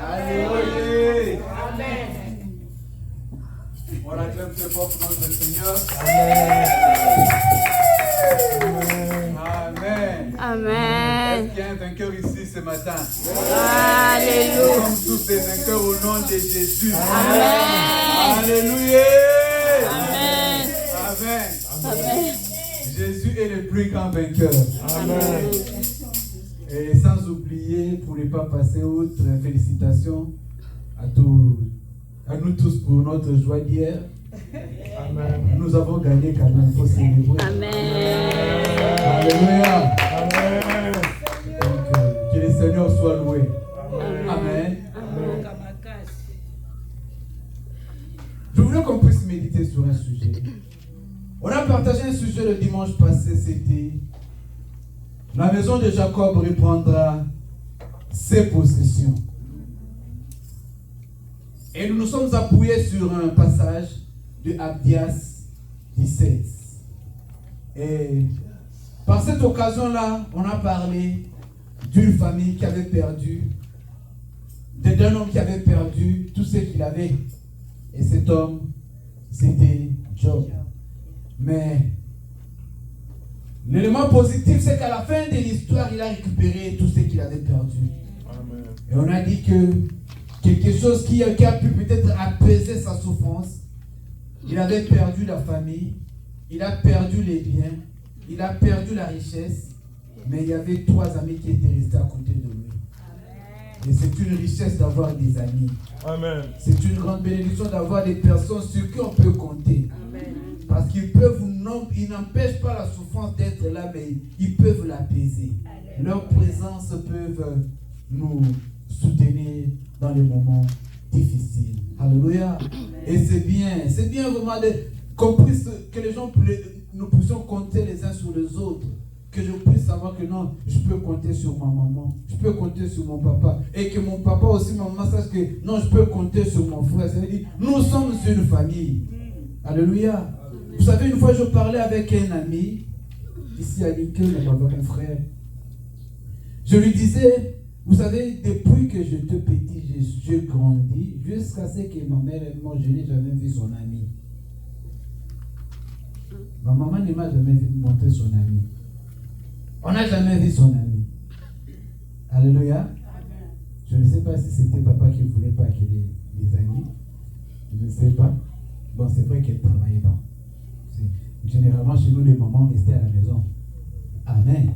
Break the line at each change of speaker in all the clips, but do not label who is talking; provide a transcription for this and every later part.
Alléluia.
Amen.
On acclame très fort pour notre Seigneur. Amen.
Amen.
Est-ce qu'il y a un vainqueur ici ce matin?
Alléluia.
Nous sommes tous des vainqueurs au nom de Jésus.
Amen.
Alléluia.
Amen.
Amen.
Amen.
Jésus est le plus grand vainqueur.
Amen.
Et sans oublier, pour ne pas passer outre, félicitations à nous tous pour notre joie d'hier. Amen. Nous avons gagné quand même, il faut célébrer.
Amen.
Alléluia. Amen. Donc, que le Seigneur soit loué. Amen. Amen.
Amen.
Je voulais qu'on puisse méditer sur un sujet. On a partagé un sujet le dimanche passé, c'était la maison de Jacob reprendra ses possessions. Et nous nous sommes appuyés sur un passage de Abdias 17. Et par cette occasion-là, on a parlé d'une famille qui avait perdu, d'un homme qui avait perdu tout ce qu'il avait. Et cet homme, c'était Job. Mais l'élément positif, c'est qu'à la fin de l'histoire, il a récupéré tout ce qu'il avait perdu. Amen. Et on a dit que quelque chose qui a pu peut-être apaiser sa souffrance. Il avait perdu la famille, il a perdu les biens, il a perdu la richesse, mais il y avait 3 amis qui étaient restés à côté de lui. Amen. Et c'est une richesse d'avoir des amis. Amen. C'est une grande bénédiction d'avoir des personnes sur qui on peut compter. Amen. Parce qu'ils peuvent, ils n'empêchent pas la souffrance d'être là, mais ils peuvent l'apaiser. Leur présence peut nous soutenir dans les moments difficiles. Alléluia. Et c'est bien vraiment que les gens, nous puissions compter les uns sur les autres. Que je puisse savoir que non, je peux compter sur ma maman, je peux compter sur mon papa. Et que mon papa aussi, ma maman sache que non, je peux compter sur mon frère. Ça veut dire, nous sommes une famille. Alléluia. Vous savez, une fois je parlais avec un ami, ici à Lincoln, avec un frère. Je lui disais, vous savez, depuis que j'étais petit, j'ai grandi, jusqu'à ce que ma mère est morte, je n'ai jamais vu son ami. Ma maman ne m'a jamais vu montrer son ami. On n'a jamais vu son ami. Alléluia. Amen. Je ne sais pas si c'était papa qui ne voulait pas qu'il ait des amis. Je ne sais pas. Bon, c'est vrai qu'elle travaillait pas. Généralement, chez nous, les mamans restaient à la maison. Amen.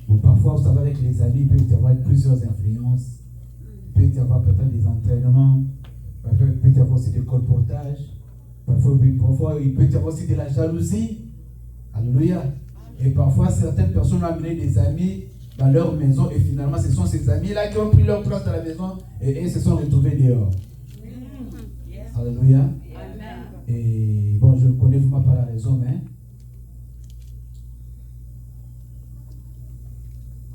Bon, parfois, vous savez, avec les amis, il peut y avoir plusieurs influences. Il peut y avoir peut-être des entraînements. Parfois, il peut y avoir aussi des colportages. Parfois, il peut y avoir aussi de la jalousie. Alléluia. Et parfois, certaines personnes ont amené des amis dans leur maison et finalement, ce sont ces amis-là qui ont pris leur place dans la maison et se sont retrouvés dehors. Alléluia. Et bon, je ne connais vraiment pas la raison, mais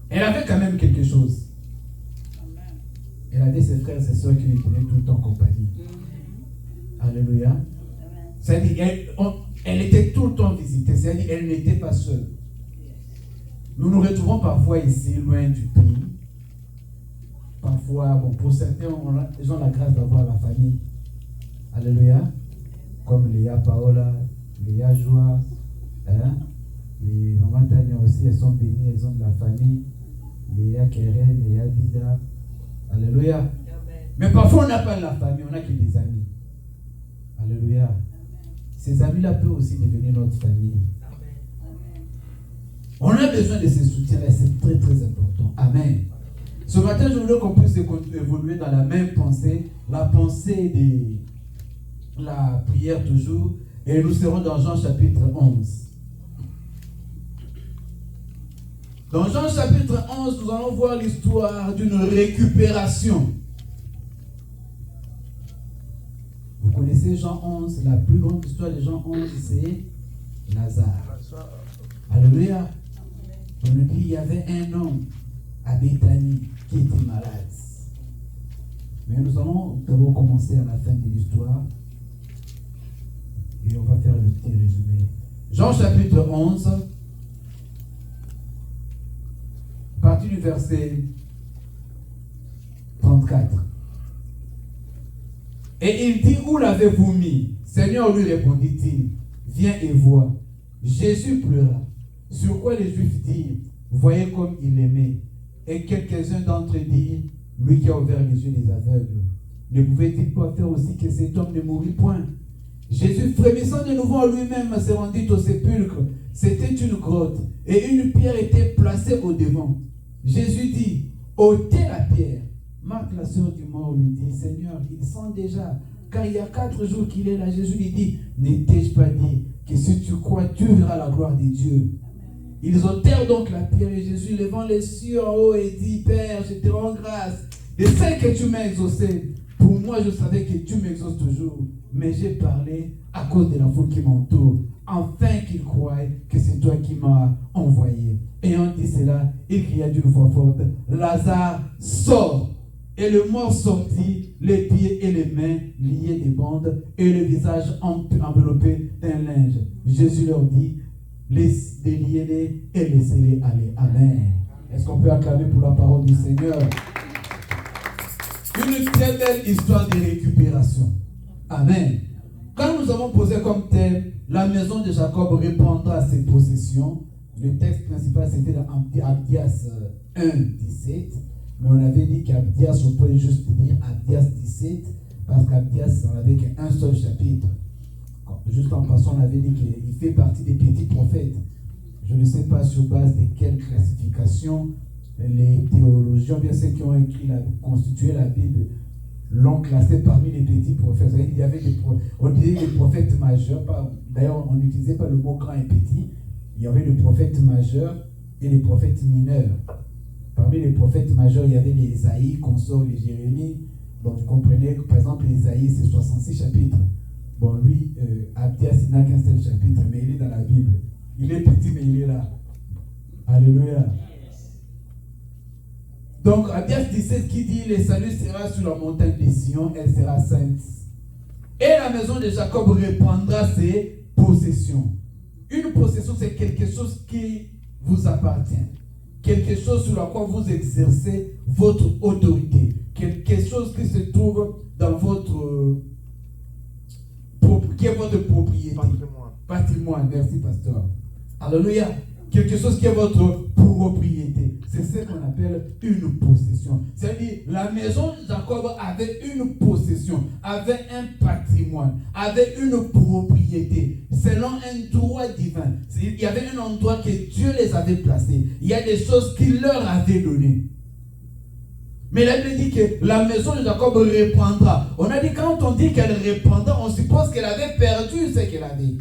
elle avait quand même quelque chose. Elle avait ses frères et ses soeurs qui lui tenaient tout le temps compagnie. Alléluia. C'est-à-dire, elle était tout le temps visitée, c'est-à-dire, elle n'était pas seule. Nous nous retrouvons parfois ici, loin du pays. Parfois, bon, pour certains, ils ont la grâce d'avoir la famille. Alléluia. Comme Léa Paola, Léa Joie, les mamans Tania aussi, elles sont bénies, elles ont de la famille. Léa Keren, Léa Vida. Alléluia. Amen. Mais parfois, on n'a pas la famille, on n'a que des amis. Alléluia. Amen. Ces amis-là peuvent aussi devenir notre famille. Amen. On a besoin de ces soutiens-là, c'est très très important. Amen. Ce matin, je voulais qu'on puisse évoluer dans la même pensée, la pensée de la prière toujours, et nous serons dans Jean chapitre 11. Dans Jean chapitre 11, nous allons voir l'histoire d'une récupération. Vous connaissez Jean 11, la plus grande histoire de Jean 11, c'est Lazare. Alléluia. On nous dit qu'il y avait un homme à Béthanie qui était malade. Mais nous allons d'abord commencer à la fin de l'histoire. Et on va faire le petit résumé. Jean chapitre 11, à partir du verset 34. Et il dit, où l'avez-vous mis? Seigneur lui répondit-il, viens et vois. Jésus pleura. Sur quoi les Juifs dirent, voyez comme il l'aimait. Et quelques-uns d'entre eux dirent, lui qui a ouvert les yeux des aveugles, ne pouvait-il pas faire aussi que cet homme ne mourût point? Jésus, frémissant de nouveau en lui-même, se rendit au sépulcre. C'était une grotte, et une pierre était placée au devant. Jésus dit, ôtez la pierre. Marthe, la sœur du mort, lui dit, Seigneur, il sent déjà, car il y a 4 jours qu'il est là. Jésus lui dit, n'ai-je pas dit que si tu crois, tu verras la gloire de Dieu? Ils ôtèrent donc la pierre, et Jésus, levant les cieux en haut, et dit, Père, je te rends grâce de ce que tu m'as exaucé. Pour moi, je savais que tu m'exauces toujours, mais j'ai parlé à cause de la foule qui m'entoure, afin qu'ils croient que c'est toi qui m'as envoyé. Ayant dit cela, il cria d'une voix forte, Lazare, sors! Et le mort sortit, les pieds et les mains liés des bandes, et le visage enveloppé d'un linge. Jésus leur dit, déliez-les et laissez-les aller. Amen. Est-ce qu'on peut acclamer pour la parole du Seigneur? Une très belle histoire de récupération. Amen. Quand nous avons posé comme thème, la maison de Jacob répondra à ses possessions, le texte principal c'était dans Abdias 1, 17. Mais on avait dit qu'Abdias, on peut juste dire Abdias 17, parce qu'Abdias, on avait qu'un seul chapitre. Juste en passant, on avait dit qu'il fait partie des petits prophètes. Je ne sais pas sur base de quelle classification les théologiens, bien ceux qui ont constitué la Bible, l'ont classé parmi les petits prophètes. Il y avait on disait les prophètes majeurs, d'ailleurs on n'utilisait pas le mot grand et petit. Il y avait les prophètes majeurs et les prophètes mineurs. Parmi les prophètes majeurs, il y avait les Isaïe, consort, les Jérémie. Donc vous comprenez que par exemple les Isaïe c'est 66 chapitres. Bon lui, Abdias il n'a qu'un seul chapitre, mais il est dans la Bible. Il est petit mais il est là. Alléluia. Donc Abdias 17 qui dit, le salut sera sur la montagne de Sion, elle sera sainte. Et la maison de Jacob reprendra ses possessions. Une possession c'est quelque chose qui vous appartient. Quelque chose sur laquelle vous exercez votre autorité. Quelque chose qui se trouve dans votre qui est votre propriété. Patrimoine, merci pasteur. Alléluia. Quelque chose qui est votre propriété. C'est ce qu'on appelle une possession. C'est-à-dire, la maison de Jacob avait une possession, avait un patrimoine, avait une propriété, selon un droit divin. Il y avait un endroit que Dieu les avait placés. Il y a des choses qu'il leur avait données. Mais la Bible dit que la maison de Jacob reprendra. On a dit, quand on dit qu'elle reprendra, on suppose qu'elle avait perdu ce qu'elle avait.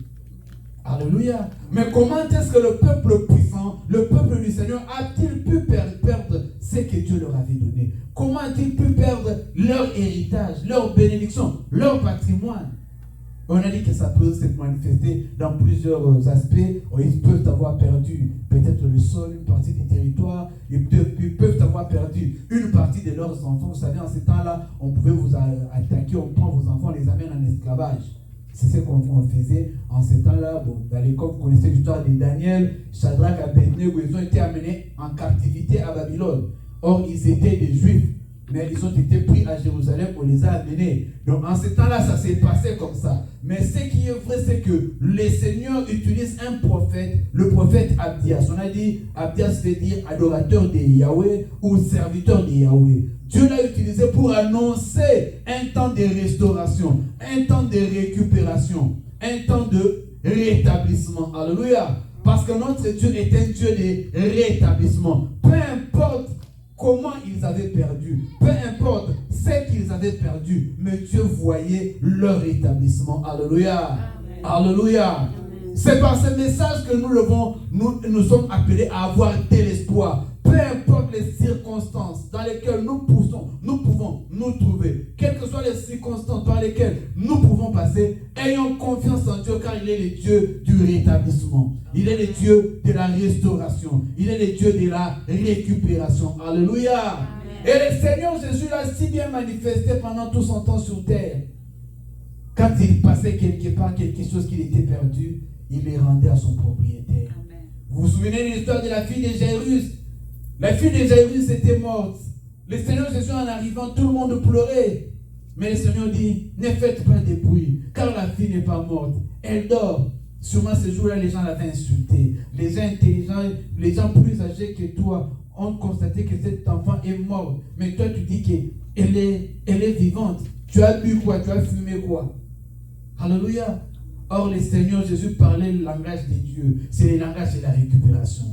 Alléluia. Mais comment est-ce que le peuple puissant, le peuple du Seigneur, a-t-il pu perdre ce que Dieu leur avait donné? Comment a-t-il pu perdre leur héritage, leur bénédiction, leur patrimoine? On a dit que ça peut se manifester dans plusieurs aspects. Ils peuvent avoir perdu peut-être le sol, une partie du territoire. Ils peuvent avoir perdu une partie de leurs enfants. Vous savez, en ce temps-là, on pouvait vous attaquer, on prend vos enfants, on les amène en esclavage. C'est ce qu'on faisait en ce temps-là. Bon, dans l'école, vous connaissez l'histoire de Daniel, Shadrach, Abednego, ils ont été amenés en captivité à Babylone. Or, ils étaient des Juifs, mais ils ont été pris à Jérusalem, on les a amenés. Donc, en ce temps-là, ça s'est passé comme ça. Mais ce qui est vrai, c'est que le Seigneur utilise un prophète, le prophète Abdias. On a dit, Abdias veut dire adorateur de Yahweh ou serviteur de Yahweh. Dieu l'a utilisé pour annoncer un temps de restauration, un temps de récupération, un temps de rétablissement. Alléluia. Parce que notre Dieu est un Dieu de rétablissement. Peu importe comment ils avaient perdu, peu importe ce qu'ils avaient perdu, mais Dieu voyait leur rétablissement. Alléluia. Amen. Alléluia. Amen. C'est par ce message que nous sommes appelés à avoir de l'espoir. Peu importe les circonstances dans lesquelles nous pouvons nous trouver, quelles que soient les circonstances par lesquelles nous pouvons passer, ayons confiance en Dieu car il est le Dieu du rétablissement. Il est le Dieu de la restauration. Il est le Dieu de la récupération. Alléluia. Amen. Et le Seigneur Jésus l'a si bien manifesté pendant tout son temps sur terre. Quand il passait quelque part quelque chose qui était perdu, il les rendait à son propriétaire. Amen. Vous vous souvenez de l'histoire de la fille de Jairus? La fille de Jairus était morte. Le Seigneur Jésus en arrivant, tout le monde pleurait. Mais le Seigneur dit, ne faites pas de bruit, car la fille n'est pas morte. Elle dort. Sûrement ce jour-là, les gens l'avaient insulté. Les gens intelligents, les gens plus âgés que toi ont constaté que cet enfant est mort. Mais toi, tu dis qu'elle est vivante. Tu as bu quoi? Tu as fumé quoi? Alléluia. Or, le Seigneur Jésus parlait le langage de Dieu. C'est le langage de la récupération.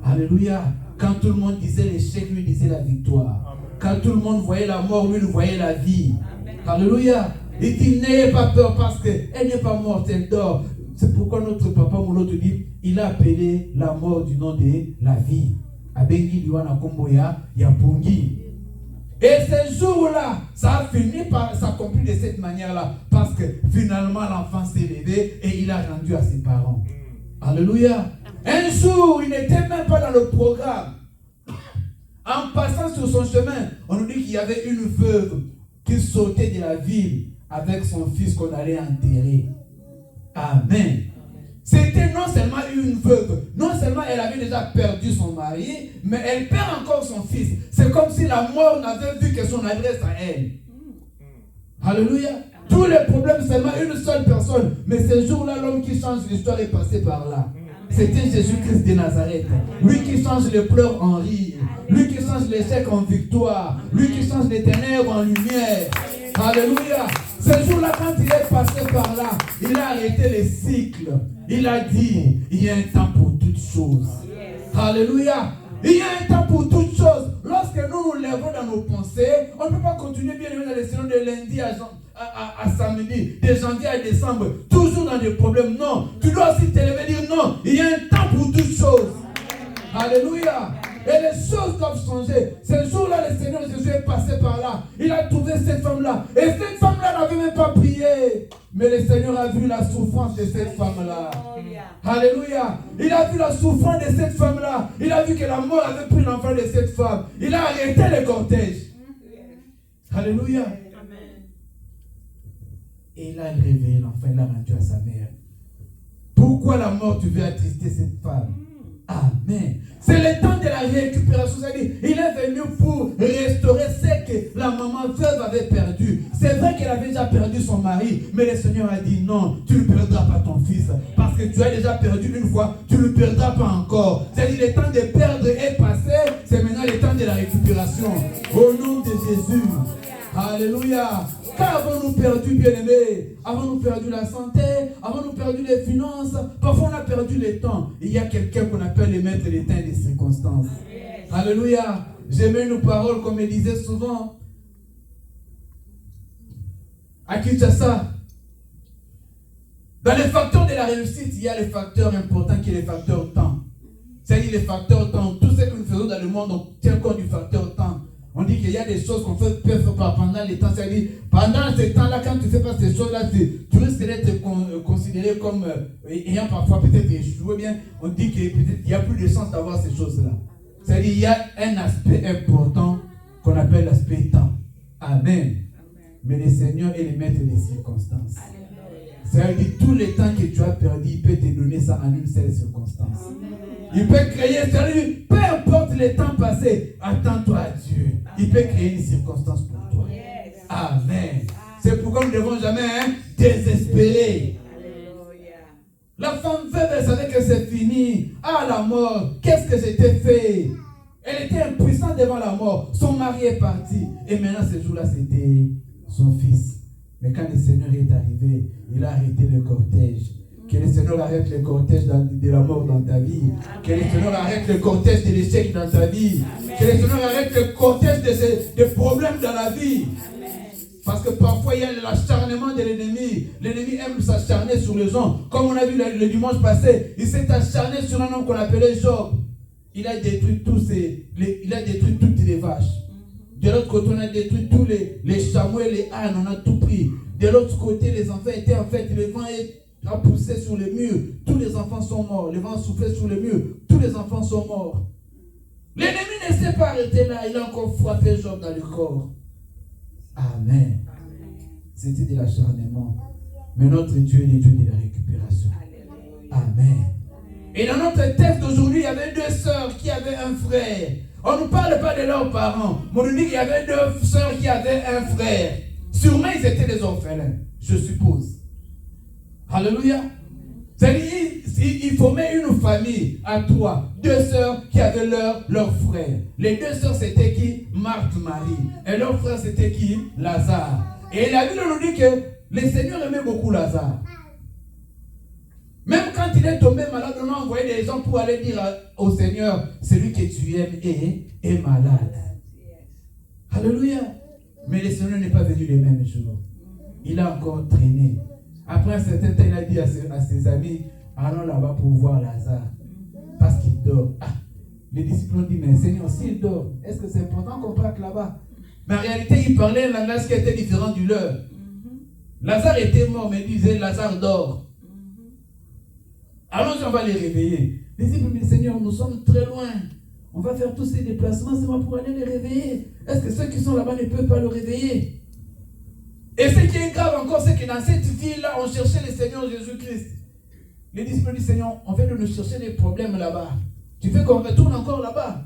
Alléluia. Quand tout le monde disait l'échec, lui disait la victoire. Amen. Quand tout le monde voyait la mort, lui voyait la vie. Amen. Alléluia. Il dit, n'ayez pas peur parce qu'elle n'est pas morte, elle dort. C'est pourquoi notre papa Moulo te dit, il a appelé la mort du nom de la vie. Abengi Liwana Komboya Yapungi. Et ce jour-là, ça a fini par s'accomplir de cette manière-là. Parce que finalement, l'enfant s'est levé et il a rendu à ses parents. Alléluia. Un jour, il n'était même pas dans le programme. En passant sur son chemin, on nous dit qu'il y avait une veuve qui sortait de la ville avec son fils qu'on allait enterrer. Amen. C'était non seulement une veuve, non seulement elle avait déjà perdu son mari, mais elle perd encore son fils. C'est comme si la mort n'avait vu que son adresse à elle. Alléluia. Tous les problèmes, seulement une seule personne. Mais ce jour-là, l'homme qui change l'histoire est passé par là. C'était Jésus-Christ de Nazareth. Lui qui change les pleurs en rire. Lui qui change l'échec en victoire. Lui qui change les ténèbres en lumière. Alléluia. Ce jour-là, quand il est passé par là, il a arrêté les cycles. Il a dit, il y a un temps pour toutes choses. Alléluia. Il y a un temps pour toutes choses. Lorsque nous nous lèvons dans nos pensées, on ne peut pas continuer bien dans les saisons de lundi à samedi, de janvier à décembre, toujours dans des problèmes. Non, tu dois aussi te lever et dire non, il y a un temps pour toutes choses. Alléluia. Et les choses doivent changer. Ce jour-là, le Seigneur Jésus est passé par là. Il a trouvé cette femme-là. Et cette femme-là n'avait même pas prié. Mais le Seigneur a vu la souffrance de cette femme-là. Alléluia. Il a vu la souffrance de cette femme-là. Il a vu que la mort avait pris l'enfant de cette femme. Il a arrêté le cortège. Alléluia. Et il a réveillé l'enfant. Il l'a rendu à sa mère. Pourquoi la mort tu veux attrister cette femme? Amen. C'est le temps de la récupération. C'est-à-dire, il est venu pour restaurer ce que la maman veuve avait perdu. C'est vrai qu'elle avait déjà perdu son mari, mais le Seigneur a dit non, tu ne perdras pas ton fils. Parce que tu as déjà perdu une fois, tu ne le perdras pas encore. C'est-à-dire, le temps de perdre est passé, c'est maintenant le temps de la récupération. Au nom de Jésus. Alléluia. Car avons-nous perdu, bien-aimés? Avons-nous perdu la santé? Avons-nous perdu les finances? Parfois on a perdu le temps. Il y a quelqu'un qu'on appelle le maître des temps et des circonstances. Yes. Alléluia. J'aimais une parole qu'on me disait souvent. À Kinshasa. Dans les facteurs de la réussite, il y a les facteurs importants qui est le facteur temps. C'est-à-dire les facteurs temps. Tout ce que nous faisons dans le monde, on tient compte du facteur temps. On dit qu'il y a des choses qu'on peut faire pendant les temps. C'est-à-dire, pendant ce temps-là, quand tu ne fais pas ces choses-là, tu risques d'être considéré comme ayant parfois peut-être échoué. Bien, on dit qu'il n'y a plus de chance d'avoir ces choses-là. C'est-à-dire, il y a un aspect important qu'on appelle l'aspect temps. Amen. Mais le Seigneur est le maître des circonstances. C'est-à-dire, tous les temps que tu as perdu, il peut te donner ça en une seule circonstance. Il peut créer, c'est-à-dire, peu importe les temps passés, attends-toi à Dieu. Il peut créer une circonstance pour toi. Amen. C'est pourquoi nous ne devons jamais désespérer. La femme veuve, elle savait que c'est fini. Ah, la mort, qu'est-ce que j'étais fait? Elle était impuissante devant la mort. Son mari est parti. Et maintenant, ce jour-là, c'était son fils. Mais quand le Seigneur est arrivé, il a arrêté le cortège. Que le Seigneur arrête le cortège de la mort dans ta vie. Amen. Que le Seigneur arrête le cortège de l'échec dans ta vie. Amen. Que le Seigneur arrête le cortège des problèmes dans la vie. Amen. Parce que parfois il y a l'acharnement de l'ennemi. L'ennemi aime s'acharner sur les gens. Comme on a vu le dimanche passé, il s'est acharné sur un homme qu'on appelait Job. Il a détruit toutes les vaches. De l'autre côté, on a détruit tous les chameaux et les ânes. On a tout pris. De l'autre côté, les enfants étaient en fait, le vent a poussé sur les murs. Tous les enfants sont morts. Le vent soufflait sur les murs. Tous les enfants sont morts. L'ennemi ne s'est pas arrêté là. Il a encore frappé Job dans le corps. Amen. C'était de l'acharnement. Mais notre Dieu est le Dieu de la récupération. Amen. Et dans notre texte d'aujourd'hui, il y avait 2 sœurs qui avaient un frère. On ne parle pas de leurs parents, mais on nous dit qu'il y avait 2 sœurs qui avaient un frère. Sûrement, ils étaient des orphelins, je suppose. Alléluia. C'est-à-dire, il formait une famille à 3. 2 sœurs qui avaient leur frère. Les 2 sœurs, c'était qui? Marthe, Marie. Et leur frère, c'était qui? Lazare. Et la Bible nous dit que le Seigneur aimait beaucoup Lazare. Même quand il est tombé malade, on a envoyé des gens pour aller dire au Seigneur, celui que tu aimes est malade. Alléluia. Mais le Seigneur n'est pas venu le même jour. Il a encore traîné. Après un certain temps, il a dit à ses amis, allons là-bas pour voir Lazare. Parce qu'il dort. Les disciples ont dit, mais Seigneur, s'il dort, est-ce que c'est important qu'on parte là-bas? Mais en réalité, il parlait un langage qui était différent du leur. Lazare était mort, mais il disait, Lazare dort. Allons, on va les réveiller. Les disciples disent, Seigneur, nous sommes très loin. On va faire tous ces déplacements seulement pour aller les réveiller. Est-ce que ceux qui sont là-bas ne peuvent pas le réveiller? Et ce qui est grave encore, c'est que dans cette ville-là, on cherchait le Seigneur Jésus-Christ. Les disciples disent, Seigneur, on vient de nous chercher des problèmes là-bas. Tu veux qu'on retourne encore là-bas?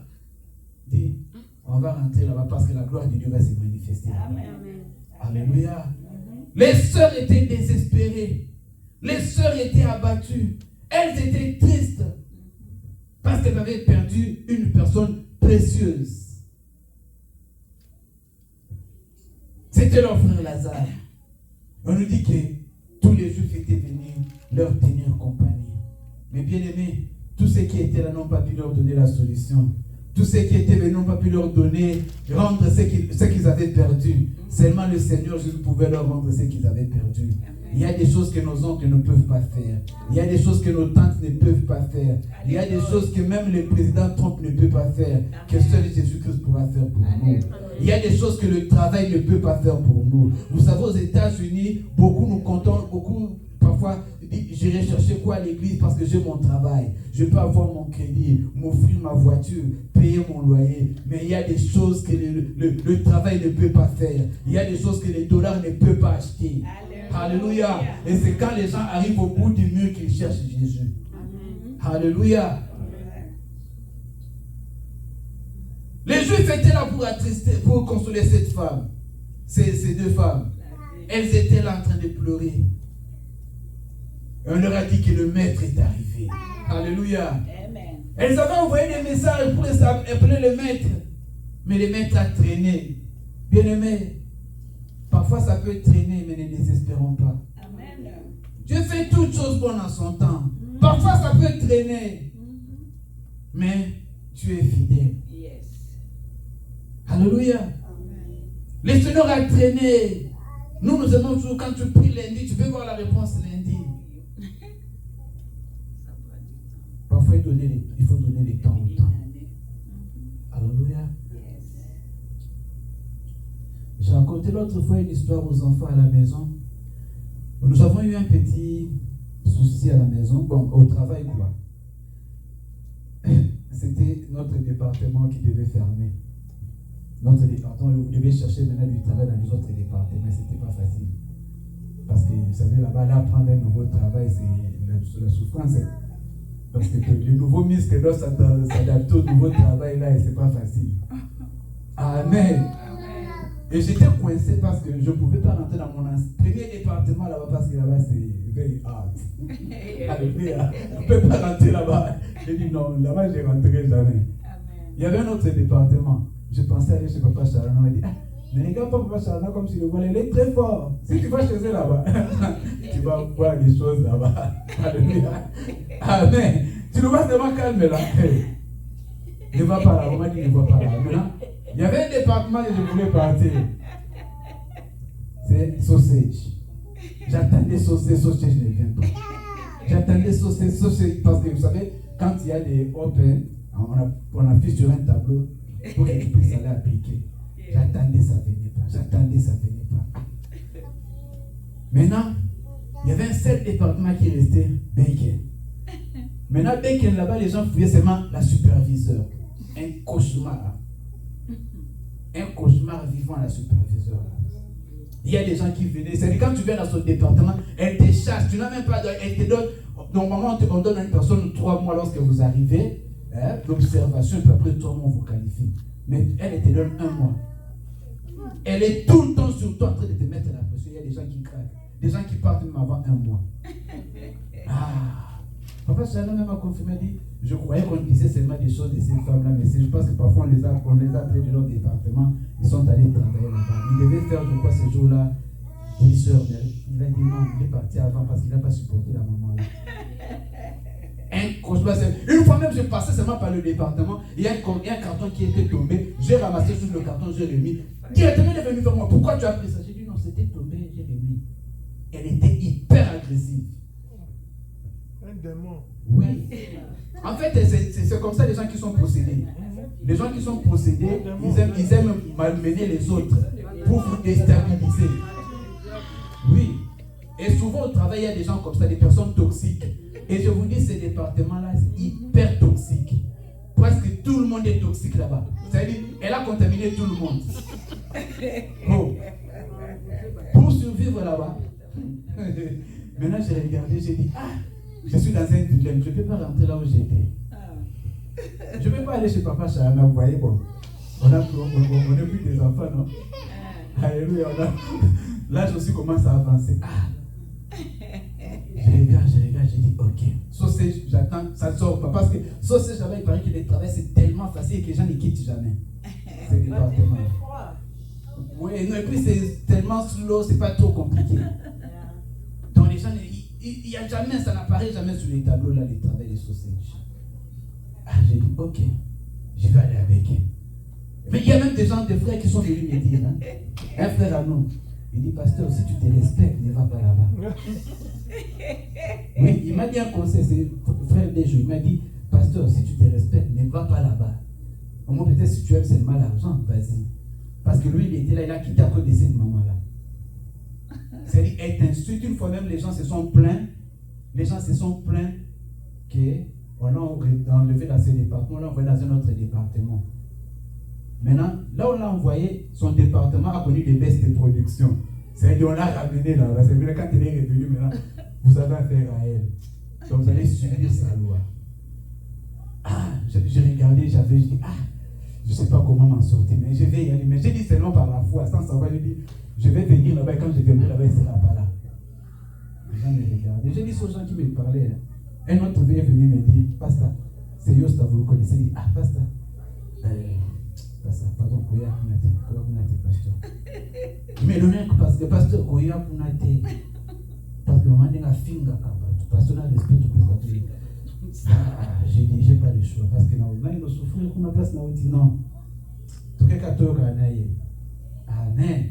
Dis, on va rentrer là-bas parce que la gloire de Dieu va se manifester. Amen. Alléluia. Les sœurs étaient désespérées. Les sœurs étaient abattues. Elles étaient tristes parce qu'elles avaient perdu une personne précieuse. C'était leur frère Lazare. On nous dit que tous les Juifs étaient venus leur tenir compagnie. Mais bien aimés, tous ceux qui étaient là n'ont pas pu leur donner la solution. Tous ceux qui étaient venus n'ont pas pu leur donner, rendre ce qu'ils avaient perdu. Seulement le Seigneur Jésus pouvait leur rendre ce qu'ils avaient perdu. Il y a des choses que nos oncles ne peuvent pas faire. Il y a des choses que nos tantes ne peuvent pas faire. Il y a des choses que même le président Trump ne peut pas faire, que seul Jésus-Christ pourra faire pour nous. Il y a des choses que le travail ne peut pas faire pour nous. Vous savez, aux États-Unis, beaucoup nous comptons, parfois, j'irai chercher quoi à l'église parce que j'ai mon travail. Je peux avoir mon crédit, m'offrir ma voiture, payer mon loyer. Mais il y a des choses que le travail ne peut pas faire. Il y a des choses que les dollars ne peuvent pas acheter. Alléluia. Et c'est quand les gens arrivent au bout du mur qu'ils cherchent Jésus. Alléluia. Les Juifs étaient là pour attrister, pour consoler cette femme. Ces 2 femmes. Elles étaient là en train de pleurer. Et on leur a dit que le maître est arrivé. Alléluia. Amen. Elles avaient envoyé des messages pour appeler le maître. Mais le maître a traîné. Bien-aimés, parfois ça peut traîner, mais ne désespérons pas. Amen. Dieu fait toutes choses bonnes en son temps. Parfois ça peut traîner. Mais tu es fidèle. Yes. Alléluia. Amen. Le Seigneur a traîné. Nous aimons toujours, quand tu pries lundi, tu peux voir la réponse lundi. Parfois, il faut donner le temps au temps. Alléluia. J'ai raconté l'autre fois une histoire aux enfants à la maison. Nous avons eu un petit souci à la maison, bon, au travail quoi. C'était notre département qui devait fermer. Notre département, vous devez chercher maintenant du travail dans les autres départements, c'était pas facile. Parce que vous savez, là-bas, là, prendre un nouveau travail, c'est la souffrance. Parce que le nouveau ministre doit s'adapter au nouveau travail là et c'est pas facile. Amen. Et j'étais coincé parce que je ne pouvais pas rentrer dans mon premier département là-bas parce que là-bas c'est very hard. Alléluia. Je ne peux pas rentrer là-bas. J'ai dit non, là-bas je ne rentrerai jamais. Il y avait un autre département. Je pensais aller chez Papa Charana. Il dit, mais regarde pas Papa Charana comme si le voile il est très fort. Si tu vas chez eux là-bas, tu vas voir des choses là-bas. Alléluia. Amen. Tu le vois tellement calme là. Ne va pas là. On m'a dit ne va pas là. Maintenant, il y avait un département que je voulais partir. C'est sausage. J'attendais sausage, je ne viens pas. J'attendais sausage parce que vous savez, quand il y a des open, on affiche sur un tableau pour que tu puisses aller appliquer. J'attendais, ça ne venait pas. J'attendais, ça ne venait pas. Maintenant, il y avait un seul département qui restait, Bacon. Maintenant, Bacon, là-bas, les gens fouillaient seulement la superviseure. Un cauchemar. Un cauchemar vivant à la superviseure. Il y a des gens qui venaient. C'est quand tu viens dans son département, elle te chasse. Tu n'as même pas. Elle te donne. Normalement, on donne à une personne 3 mois lorsque vous arrivez. Hein, l'observation, et puis après 3 mois, on vous qualifie. Mais elle te donne 1 mois. Elle est tout le temps sur toi en train de te mettre la pression. Il y a des gens qui craquent. Des gens qui partent même avant 1 mois. Ah. Papa Chana même a confirmé, dit, je croyais qu'on disait seulement des choses de ces femmes-là, mais je pense que parfois on les a appelés de leur département, ils sont allés travailler là-bas. Ils devaient faire, je crois, ce jour-là, 10 heures. Mais il a dit non, il est parti avant parce qu'il n'a pas supporté la maman là. Une fois même, je passais seulement par le département, il y a un carton qui était tombé, j'ai ramassé sur le carton, j'ai remis. Directement, il est venu vers moi, pourquoi tu as pris ça? J'ai dit non, c'était tombé, j'ai remis. Elle était hyper agressive.
Un démon.
Oui. En fait, c'est comme ça les gens qui sont possédés. Les gens qui sont possédés, ils aiment malmener les autres pour vous déstabiliser. Oui. Et souvent au travail, il y a des gens comme ça, des personnes toxiques. Et je vous dis, ces départements-là, c'est hyper toxique. Presque tout le monde est toxique là-bas. C'est-à-dire, elle a contaminé tout le monde. Bon. Pour survivre là-bas, maintenant j'ai regardé, j'ai dit, je suis dans un dilemme, je ne peux pas rentrer là où j'étais. Je ne peux pas aller chez Papa Chana, vous voyez, bon. On n'est plus des enfants, non? Alléluia, là je aussi commence à avancer. Je regarde, j'ai dit, ok. Sausage, j'attends, ça sort pas. Parce que sausage, là-bas, il paraît que le travail, c'est tellement facile que les gens ne quittent jamais. C'est département. Oui, non, et puis c'est tellement slow, c'est pas trop compliqué. Donc les gens, il y a jamais, ça n'apparaît jamais sur les tableaux, là, les travails des sausages. J'ai dit, ok, je vais aller avec elle. Mais il y a même des gens, des frères qui sont venus me dire, hein, un frère à nous, il dit, pasteur, si tu te respectes, ne va pas là-bas. Oui, il m'a dit un conseil, c'est frère Déjou, il m'a dit, pasteur, si tu te respectes, ne va pas là-bas. Au moins, peut-être si tu aimes seulement l'argent, vas-y. Parce que lui, il était là, il a quitté à cause de cette maman-là. C'est-à-dire, elle t'insulte. Une fois même, les gens se sont plaints. Les gens se sont plaints qu'on l'a enlevé dans ce département, on l'a envoyé dans un autre département. Maintenant, là où on l'a envoyé, son département a connu des baisses de production. C'est-à-dire, on l'a ramené là. C'est vrai, quand elle est revenue, maintenant, vous avez affaire à elle. Donc, vous allez subir sa loi. J'ai regardé, j'avais dit, je ne sais pas comment m'en sortir, mais je vais y aller. Mais j'ai dit seulement par la foi, sans savoir, j'ai dit, je vais venir là-bas, et quand je viendrai là-bas, il ne sera pas là. Les gens me regardaient. J'ai dit aux gens qui me parlaient, un autre est venu me dire, pasteur, c'est Yosta, vous le connaissez. Il dit, pasteur, pardon, Koya Kunate, pasteur. Mais le mec, parce que pasteur Koya Kunate, parce que maman n'a finga, pasteur n'a respect tout ça. J'ai dit, j'ai pas le choix, parce que là, il a souffert pour ma place, là, il dit non. Tout cas, Amen.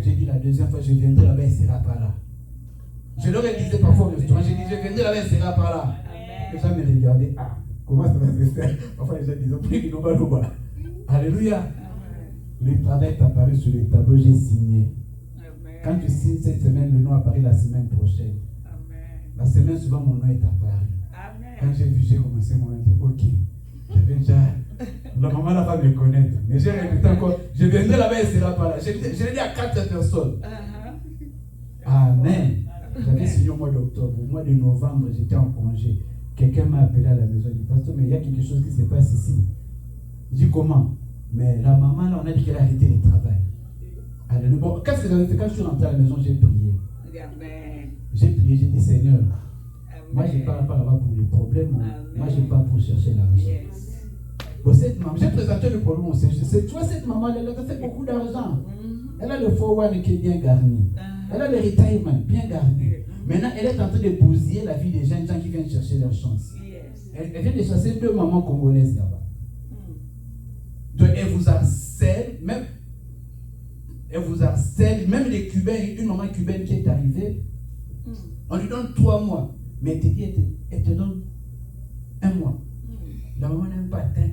J'ai dit la deuxième fois, je viendrai là-bas, il ne sera pas là. Je leur ai dit parfois au restaurant, j'ai dit, je viendrai là-bas, il ne sera pas là. Les gens me regardaient, comment ça va se faire? Parfois, les gens disent, prie qu'il nous va. Alléluia. Le travail est apparu sur le tableau, j'ai signé. Quand tu signes cette semaine, le nom apparaît la semaine prochaine. La semaine suivante, mon nom est apparu. Quand j'ai vu, j'ai commencé, mon nom dit, ok. J'avais déjà. La maman n'a pas me connaître. Mais j'ai répété encore, je viendrai là-bas et sera pas là. Je l'ai dit à 4 personnes. Amen. J'avais signé au mois d'octobre. Au mois de novembre, j'étais en congé. Quelqu'un m'a appelé à la maison. Il dit, pasteur, mais il y a quelque chose qui se passe ici. Je dis, comment? Mais la maman, là, on a dit qu'elle a arrêté le travail. Alors, bon, qu'est-ce que j'avais fait? Quand je suis rentré à la maison, j'ai prié. J'ai prié, j'ai dit, Seigneur, moi, je ne parle pas là-bas pour les problèmes. Moi, je parle pour chercher l'argent. Bon, cette maman, j'ai présenté le problème au Seigneur. Tu vois, cette maman, elle a fait beaucoup d'argent. Elle a le 401 qui est bien garni. Elle a le retirement bien garni. Maintenant, elle est en train de bousiller la vie des gens qui viennent chercher leur chance. Elle vient de chasser 2 mamans congolaises là-bas. Donc, elle vous harcèle, même les Cubains, une maman cubaine qui est arrivée, on lui donne 3 mois. Mais elle te donne 1 mois. La maman n'a même pas atteint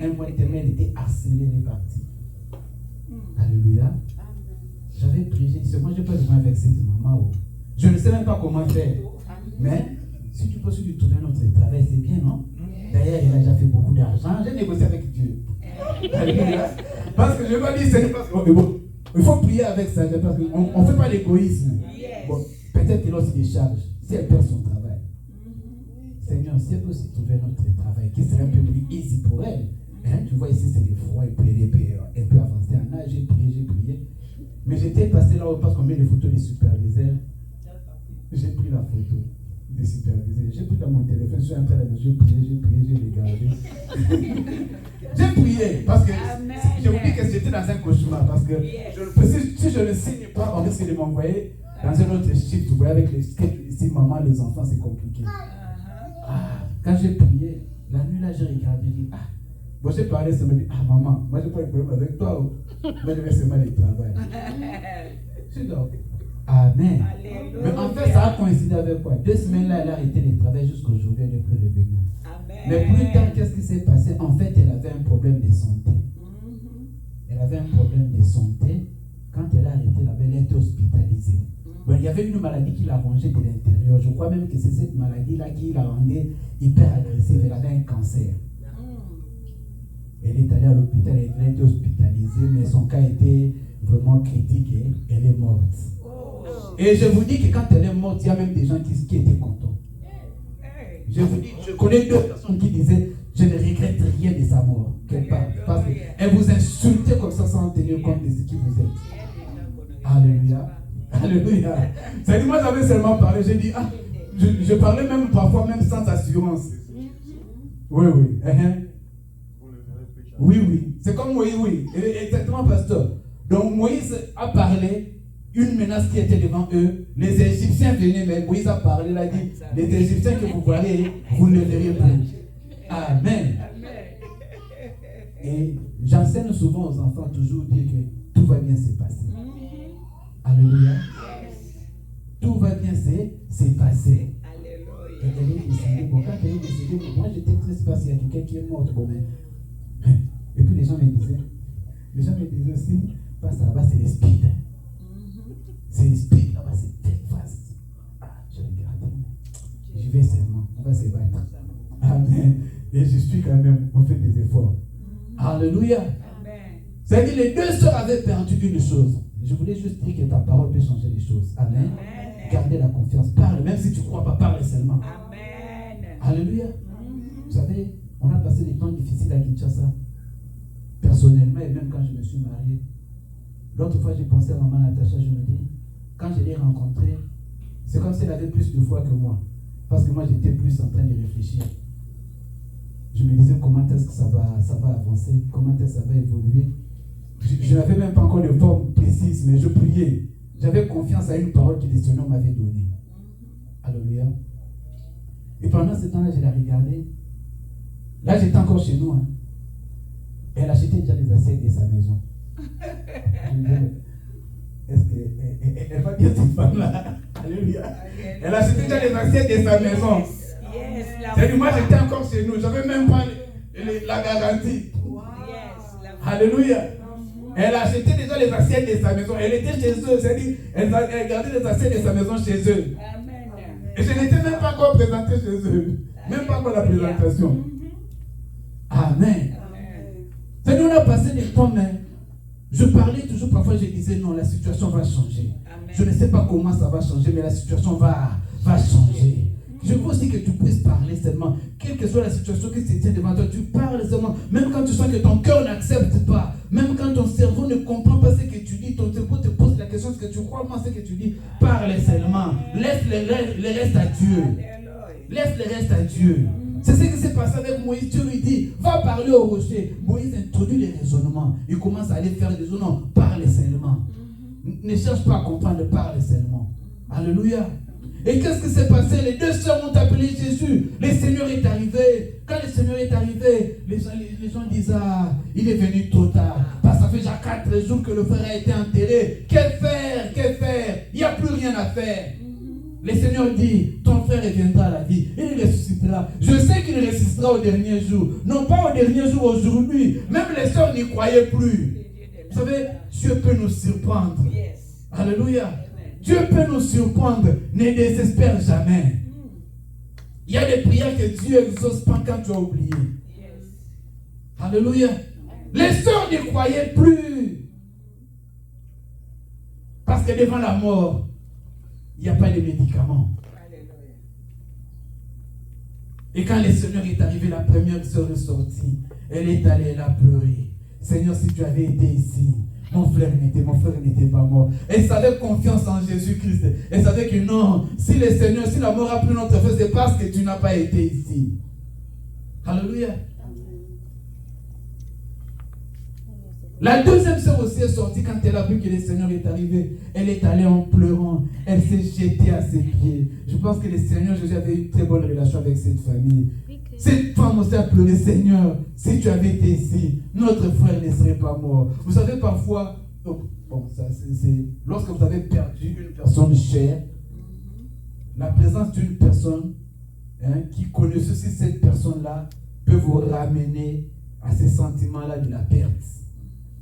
un mois et demi, elle était harcelée, elle est partie. Alléluia. J'avais prié, je dis, moi je n'ai pas besoin avec cette maman. Je ne sais même pas comment faire. Mais si tu peux lui trouver un autre travail, c'est bien, non? D'ailleurs, il a déjà fait beaucoup d'argent. J'ai négocié avec Dieu. Alléluia. Parce que je me dis, c'est parce que bon, Il faut prier avec ça, parce qu'on ne fait pas l'égoïsme. Bon, peut-être qu'il a aussi des charges. Si elle perd son travail, Seigneur, si elle peut aussi trouver un autre travail qui serait un peu plus easy pour elle. Hein, tu vois, ici, c'est le froid, et puis elle peut avancer en âge. J'ai prié. Mais j'étais passé là-haut parce qu'on met les photos des superviseurs. J'ai pris la photo des superviseurs. J'ai pris dans mon téléphone, je suis entré là, j'ai prié, j'ai regardé. J'ai prié parce que je vous dis que j'étais dans un cauchemar. Parce que si je ne le signe pas, on risque de m'envoyer dans un autre shift. Vous voyez, avec les ici, maman, les enfants, c'est compliqué. Quand j'ai prié, la nuit là, j'ai regardé, j'ai dit, moi j'ai parlé, ça me dit, maman, moi j'ai pas de problème avec toi. Moi je vais seulement le travail. Je dis, amen. Alléluia. Mais en fait, ça a coïncidé avec quoi? 2 semaines là, elle a arrêté le travail jusqu'aujourd'hui, elle n'est plus revenue. Mais plus tard, qu'est-ce qui s'est passé? En fait, elle avait un problème de santé. Elle avait un problème de santé. Quand elle a arrêté là-bas, elle a été hospitalisée. Bon, il y avait une maladie qui l'a rongée de l'intérieur. Je crois même que c'est cette maladie-là qui la rendait hyper agressive. Elle avait un cancer. Elle est allée à l'hôpital, elle a été hospitalisée, mais son cas était vraiment critique et elle est morte. Et je vous dis que quand elle est morte, il y a même des gens qui étaient contents. Je vous dis, je connais 2 personnes qui disaient, je ne regrette rien de sa mort. Parce qu'elle vous insultait comme ça sans tenir compte de ce qui vous êtes. Alléluia. Alléluia. C'est-à-dire, moi j'avais seulement parlé, j'ai dit, je parlais même parfois même sans assurance. Oui. Oui. C'est comme Moïse, oui. Exactement, pasteur. Donc Moïse a parlé, une menace qui était devant eux. Les Égyptiens venaient, mais Moïse a parlé, il a dit, les Égyptiens que vous voyez, vous ne les verrez plus. Amen. Et j'enseigne souvent aux enfants toujours dire que tout va bien se passer. Alléluia. Tout va bien se passer. Et elle est décédée. Bon, quand elle est décédée, moi j'étais triste parce qu'il y a quelqu'un qui est mort. Bon, mais... Et puis les gens me disaient aussi, parce que là-bas c'est les speed. C'est les speed, là-bas c'est très fast. Je regarde, je vais seulement, on va se battre. Amen. Et je suis quand même, on fait des efforts. Alléluia. C'est-à-dire les 2 sœurs avaient perdu une chose. Je voulais juste dire que ta parole peut changer les choses. Amen. Gardez la confiance. Parle, même si tu ne crois pas, parle seulement. Amen. Alléluia. Vous savez, on a passé des temps difficiles à Kinshasa. Personnellement, et même quand je me suis marié. L'autre fois, j'ai pensé à maman Natacha, je me dis, quand je l'ai rencontrée, c'est comme si elle avait plus de foi que moi. Parce que moi, j'étais plus en train de réfléchir. Je me disais, comment est-ce que ça va avancer? Comment est-ce que ça va évoluer? Je n'avais même pas encore de forme précise, mais je priais. J'avais confiance à une parole que le Seigneur m'avait donnée. Alléluia. Et pendant ce temps-là, je l'ai regardée. Là, j'étais encore chez nous. Elle achetait déjà les assiettes de sa maison. Je me disais, est-ce qu'elle va dire cette femme-là? Alléluia. Elle achetait déjà les assiettes de sa maison. C'est-à-dire, moi, j'étais encore chez nous. Je n'avais même pas la garantie. Alléluia. Elle achetait déjà les assiettes de sa maison. Elle était chez eux. C'est-à-dire, elle gardait les assiettes de sa maison chez eux. Et je n'étais même pas encore présenté chez eux. Même pas encore la présentation. Amen. C'est-à-dire, on a passé des temps, mais je parlais toujours, parfois je disais non, la situation va changer. Amen. Je ne sais pas comment ça va changer, mais la situation va changer. Je veux aussi que tu puisses parler seulement. Quelle que soit la situation qui se tient devant toi, tu parles seulement. Même quand tu sens que ton cœur n'accepte pas, même quand ton cerveau ne comprend pas ce que tu dis, ton cerveau te pose la question, ce que tu crois, moi, ce que tu dis, parle seulement. Laisse le reste à Dieu. Laisse le reste à Dieu. C'est ce qui s'est passé avec Moïse. Dieu lui dit, va parler au rocher. Moïse introduit les raisonnements. Il commence à aller faire des raisonnements. Parle seulement. Ne cherche pas à comprendre, parle seulement. Alléluia. Et qu'est-ce qui s'est passé? Les 2 sœurs ont appelé Jésus. Le Seigneur est arrivé. Quand le Seigneur est arrivé, les gens disent, il est venu trop tard. Parce que ça fait déjà 4 jours que le frère a été enterré. Que faire? Il n'y a plus rien à faire. Le Seigneur dit, ton frère reviendra à la vie. Il ressuscitera. Je sais qu'il ressuscitera au dernier jour. Non pas au dernier jour, aujourd'hui. Même les sœurs n'y croyaient plus. Vous savez, Dieu peut nous surprendre. Alléluia. Dieu peut nous surprendre. Ne désespère jamais. Il y a des prières que Dieu exauce pas quand tu as oublié. Alléluia. Les sœurs n'y croyaient plus. Parce que devant la mort, il n'y a pas de médicaments. Et quand le Seigneur est arrivé, la première sœur est sortie. Elle est allée, elle a pleuré. Seigneur, si tu avais été ici, mon frère n'était pas mort. Elle savait confiance en Jésus-Christ. Elle savait que non, si le Seigneur, si la mort a pris notre feu, c'est parce que tu n'as pas été ici. Alléluia. La deuxième sœur aussi est sortie quand elle a vu que le Seigneur est arrivé. Elle est allée en pleurant. Elle s'est jetée à ses pieds. Je pense que le Seigneur Jésus avait une très bonne relation avec cette famille. Cette femme aussi a pleuré, Seigneur, si tu avais été ici, notre frère ne serait pas mort. Vous savez, parfois, lorsque vous avez perdu une personne chère, la présence d'une personne qui connaît ceci, cette personne-là, peut vous ramener à ces sentiments-là de la perte.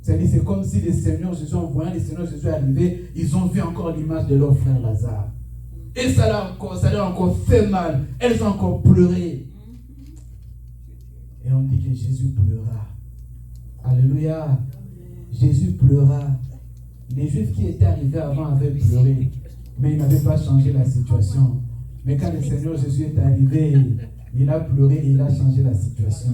C'est-à-dire, c'est comme si les Seigneurs Jésus, en voyant les Seigneurs Jésus arriver, ils ont vu encore l'image de leur frère Lazare. Et ça leur a encore fait mal. Elles ont encore pleuré. Et on dit que Jésus pleura. Alléluia. Jésus pleura. Les Juifs qui étaient arrivés avant avaient pleuré, mais ils n'avaient pas changé la situation. Mais quand le Seigneur Jésus est arrivé, il a pleuré et il a changé la situation.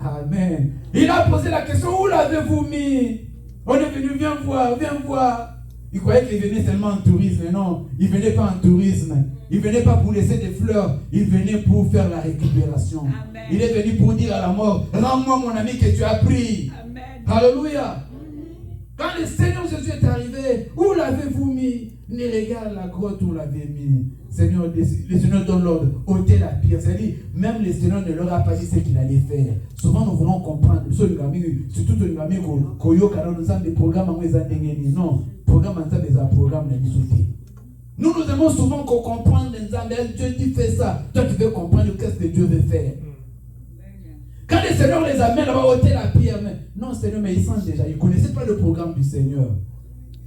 Amen. Il a posé la question, où l'avez-vous mis? On est venu, viens voir, viens voir. Il croyait qu'il venait seulement en tourisme. Non, il ne venait pas en tourisme. Il ne venait pas pour laisser des fleurs. Il venait pour faire la récupération. Amen. Il est venu pour dire à la mort, rends-moi mon ami que tu as pris. Amen. Alléluia. Quand le Seigneur Jésus est arrivé, où l'avez-vous mis? Ne regarde la grotte où l'avez mis. Seigneur, le Seigneur donne l'ordre, ôtez la pierre. C'est-à-dire, même le Seigneur ne leur a pas dit ce qu'il allait faire. Souvent, nous voulons comprendre. Surtout les amis, nous avons des programmes. Non, programme, nous aimons souvent qu'on comprenne Dieu dit fait ça. Toi, tu veux comprendre qu'est-ce que Dieu veut faire. Quand le Seigneur les amène là-bas, ôter la pierre. Mais, non, Seigneur, mais ils sentent déjà. Ils ne connaissaient pas le programme du Seigneur.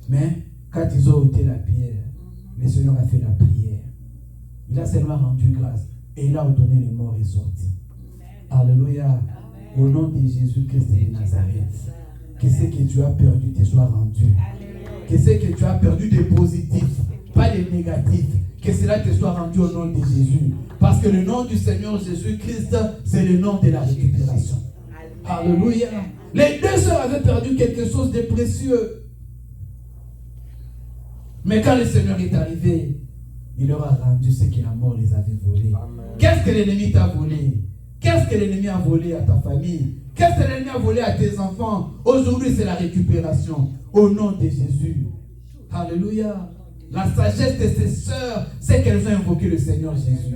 Mais quand ils ont ôté la pierre, le Seigneur a fait la prière. Il a seulement rendu grâce. Et il a ordonné, les morts et sortis. Alléluia. Au nom de Jésus-Christ de Nazareth. Que ce que tu as perdu te soit rendu. Que ce que tu as perdu de positif, pas de négatif. Que cela te soit rendu au nom de Jésus. Parce que le nom du Seigneur Jésus-Christ, c'est le nom de la récupération. Alléluia. Les deux sœurs avaient perdu quelque chose de précieux. Mais quand le Seigneur est arrivé, il leur a rendu ce que la mort les avait volé. Qu'est-ce que l'ennemi t'a volé? Qu'est-ce que l'ennemi a volé à ta famille? Qu'est-ce que l'ennemi a volé à tes enfants? Aujourd'hui, c'est la récupération. Au nom de Jésus. Alléluia. La sagesse de ces sœurs, c'est qu'elles ont invoqué le Seigneur Jésus.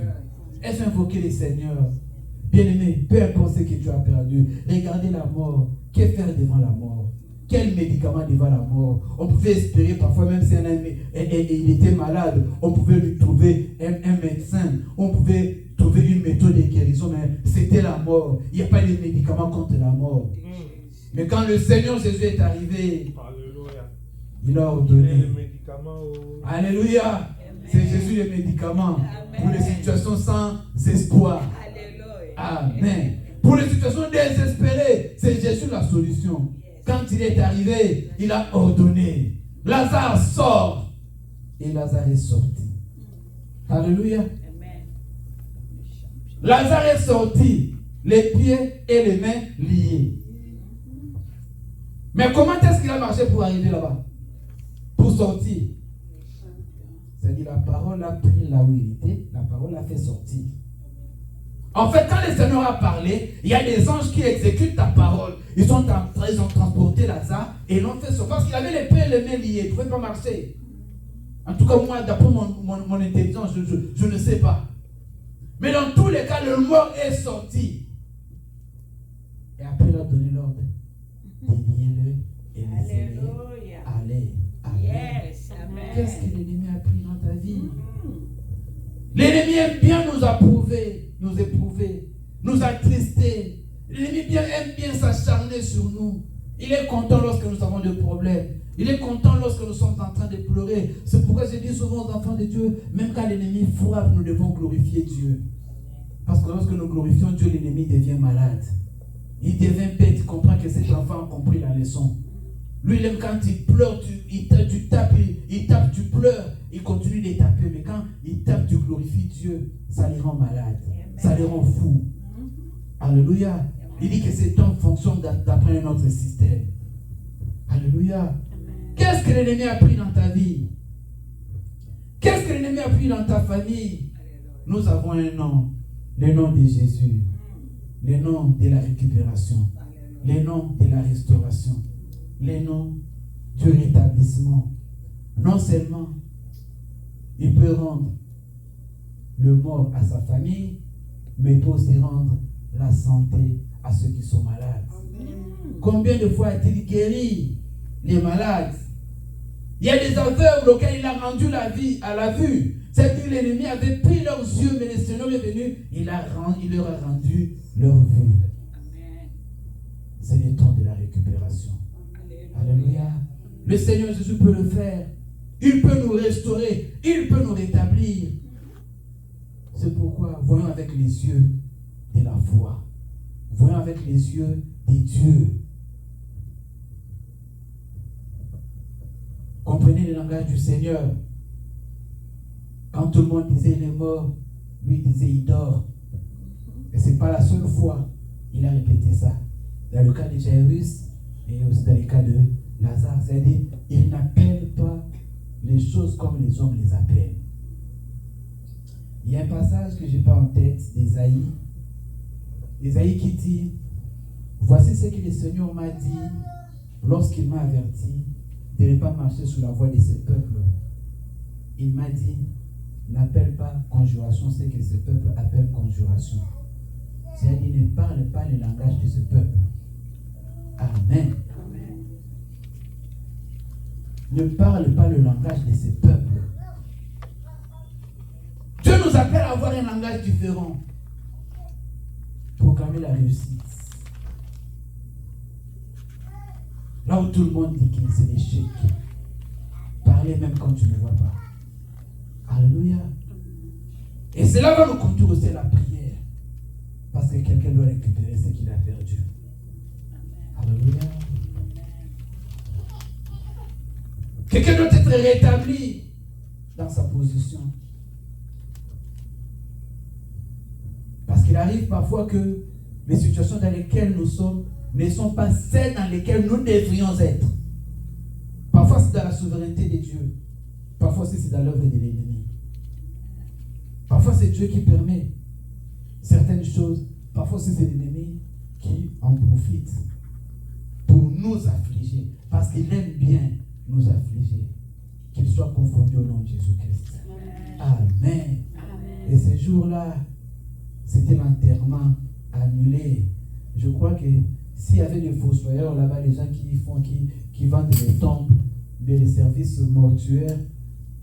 Elles ont invoqué le Seigneur. Bien-aimé, peu importe ce que tu as perdu, regardez la mort. Que faire devant la mort? Quel médicament devant la mort? On pouvait espérer parfois, même si il était malade, on pouvait lui trouver un médecin. On pouvait trouver une méthode de guérison, mais c'était la mort. Il n'y a pas de médicament contre la mort. Mais quand le Seigneur Jésus est arrivé, il a ordonné. Alléluia. C'est Jésus le médicament. Pour les situations sans espoir. Amen. Pour les situations désespérées, c'est Jésus la solution. Quand il est arrivé, il a ordonné. Lazare sort. Et Lazare est sorti. Alléluia. Lazare est sorti. Les pieds et les mains liés. Mais comment est-ce qu'il a marché pour arriver là-bas? Pour sortir. C'est-à-dire la parole a pris là où il était. La parole a fait sortir. En fait, quand le Seigneur a parlé, il y a des anges qui exécutent ta parole. Ils ont transporté Lazare et ils l'ont fait sortir. Parce qu'il avait les pieds et les mains liés. Il ne pouvait pas marcher. En tout cas, moi, d'après mon intelligence, je ne sais pas. Mais dans tous les cas, le mort est sorti. Et après, il a donné l'ordre. Déliez-le et laissez-le aller. Qu'est-ce que l'ennemi a pris dans ta vie? L'ennemi aime bien nous approuver, nous éprouver, nous attrister. L'ennemi aime bien s'acharner sur nous. Il est content lorsque nous avons des problèmes. Il est content lorsque nous sommes en train de pleurer. C'est pourquoi je dis souvent aux enfants de Dieu, même quand l'ennemi frappe, nous devons glorifier Dieu. Parce que lorsque nous glorifions Dieu, l'ennemi devient malade. Il devient bête, il comprend que cet enfant a compris la leçon. Lui, il aime quand il pleure, tu tapes, il tape, tu pleures, il continue de taper. Mais quand il tape, tu glorifies Dieu, ça les rend malades, ça les rend fous. Alléluia. Il dit que cet homme fonctionne d'après un autre système. Alléluia. Qu'est-ce que l'ennemi a pris dans ta vie? Qu'est-ce que l'ennemi a pris dans ta famille? Nous avons un nom, le nom de Jésus, le nom de la récupération, le nom de la restauration, le nom du rétablissement. Non seulement il peut rendre le mort à sa famille, mais il peut aussi rendre la santé à ceux qui sont malades. Combien de fois a-t-il guéri les malades? Il y a des aveugles auxquels il a rendu la vie à la vue. C'est que l'ennemi avait pris leurs yeux, mais le Seigneur est venu, il leur a rendu leur vue. C'est le temps de la récupération. Alléluia. Le Seigneur Jésus peut le faire. Il peut nous restaurer. Il peut nous rétablir. C'est pourquoi, voyons avec les yeux de la foi. Voyons avec les yeux de Dieu. Comprenez le langage du Seigneur. Quand tout le monde disait il est mort, lui disait il dort. Et ce n'est pas la seule fois il a répété ça. Dans le cas de Jairus et aussi dans le cas de Lazare, c'est-à-dire il n'appelle pas les choses comme les hommes les appellent. Il y a un passage que je n'ai pas en tête d'Ésaïe. Ésaïe qui dit: voici ce que le Seigneur m'a dit lorsqu'il m'a averti de ne pas marcher sous la voie de ce peuple. Il m'a dit: n'appelle pas conjuration ce que ce peuple appelle conjuration. C'est-à-dire, ne parle pas le langage de ce peuple. Amen. Ne parle pas le langage de ce peuple. Dieu nous appelle à avoir un langage différent. Proclamer la réussite. Là où tout le monde dit que c'est l'échec. Parler même quand tu ne vois pas. Alléluia. Et cela va nous conduire aussi à la prière. Parce que quelqu'un doit récupérer ce qu'il a perdu. Alléluia. Quelqu'un doit être rétabli dans sa position. Parce qu'il arrive parfois que les situations dans lesquelles nous sommes ne sont pas celles dans lesquelles nous devrions être. Parfois c'est dans la souveraineté de Dieu. Parfois c'est dans l'œuvre de l'ennemi. Parfois c'est Dieu qui permet certaines choses. Parfois c'est l'ennemi qui en profite pour nous affliger. Parce qu'il aime bien nous affliger. Qu'il soit confondu au nom de Jésus-Christ. Amen. Amen. Et ce jour-là, c'était l'enterrement annulé. Je crois que s'il y avait des fossoyeurs là-bas, les gens qui vendent les tombes, mais les services mortuaires,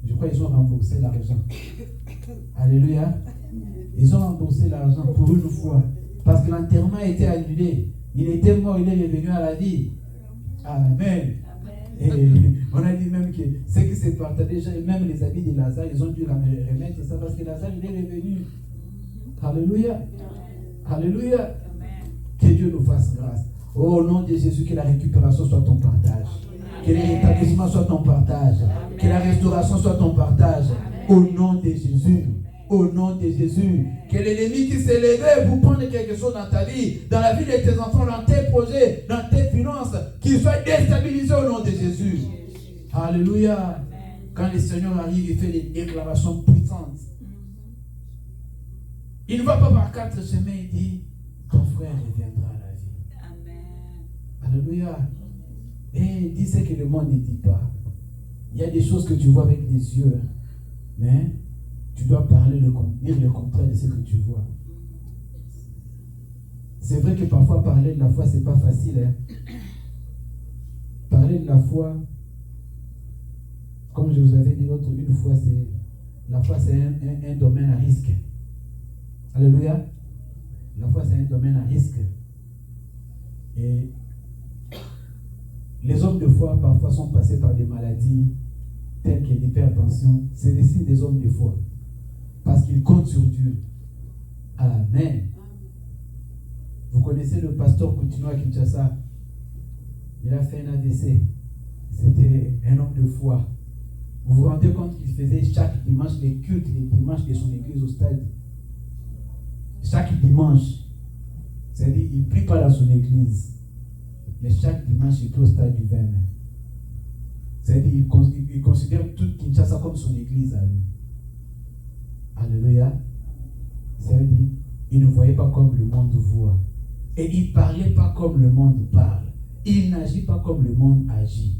je crois qu'ils ont remboursé l'argent. Alléluia. Ils ont remboursé l'argent pour une fois. Parce que l'enterrement a été annulé. Il était mort, il est revenu à la vie. Amen. Et on a dit même que ce qui s'est partagé, même les habits de Lazare, ils ont dû remettre ça parce que Lazare, il est revenu. Alléluia. Alléluia. Que Dieu nous fasse grâce. Oh, au nom de Jésus, que la récupération soit ton partage. Que le rétablissement soit ton partage. Que la restauration soit ton partage. Au nom de Jésus. Au nom de Jésus. Que l'ennemi qui s'est levé pour prendre quelque chose dans ta vie, dans la vie de tes enfants, dans tes projets, dans tes finances, qu'il soit déstabilisé au nom de Jésus. Alléluia. Quand le Seigneur arrive, il fait des déclarations puissantes. Il ne va pas par quatre chemins, il dit: ton frère reviendra à la vie. Amen. Alléluia. Et dis ce que le monde ne dit pas. Il y a des choses que tu vois avec les yeux, mais tu dois parler dire le contraire de ce que tu vois. C'est vrai que parfois parler de la foi, c'est pas facile. Parler de la foi, comme je vous avais dit l'autre une fois, la foi c'est un domaine à risque. Alléluia. La foi c'est un domaine à risque. Et les hommes de foi parfois sont passés par des maladies telles que l'hypertension. C'est des signes des hommes de foi. Parce qu'ils comptent sur Dieu. Amen. Vous connaissez le pasteur Coutinho à Kinshasa. Il a fait un AVC. C'était un homme de foi. Vous vous rendez compte qu'il faisait chaque dimanche les cultes, les dimanches de son église au stade. Chaque dimanche. C'est-à-dire, il ne prie pas dans son église. Mais chaque dimanche, il prie au stade du 20 mai. C'est-à-dire, il considère toute Kinshasa comme son église à lui. Alléluia. C'est-à-dire, il ne voyait pas comme le monde voit. Et il ne parlait pas comme le monde parle. Il n'agit pas comme le monde agit.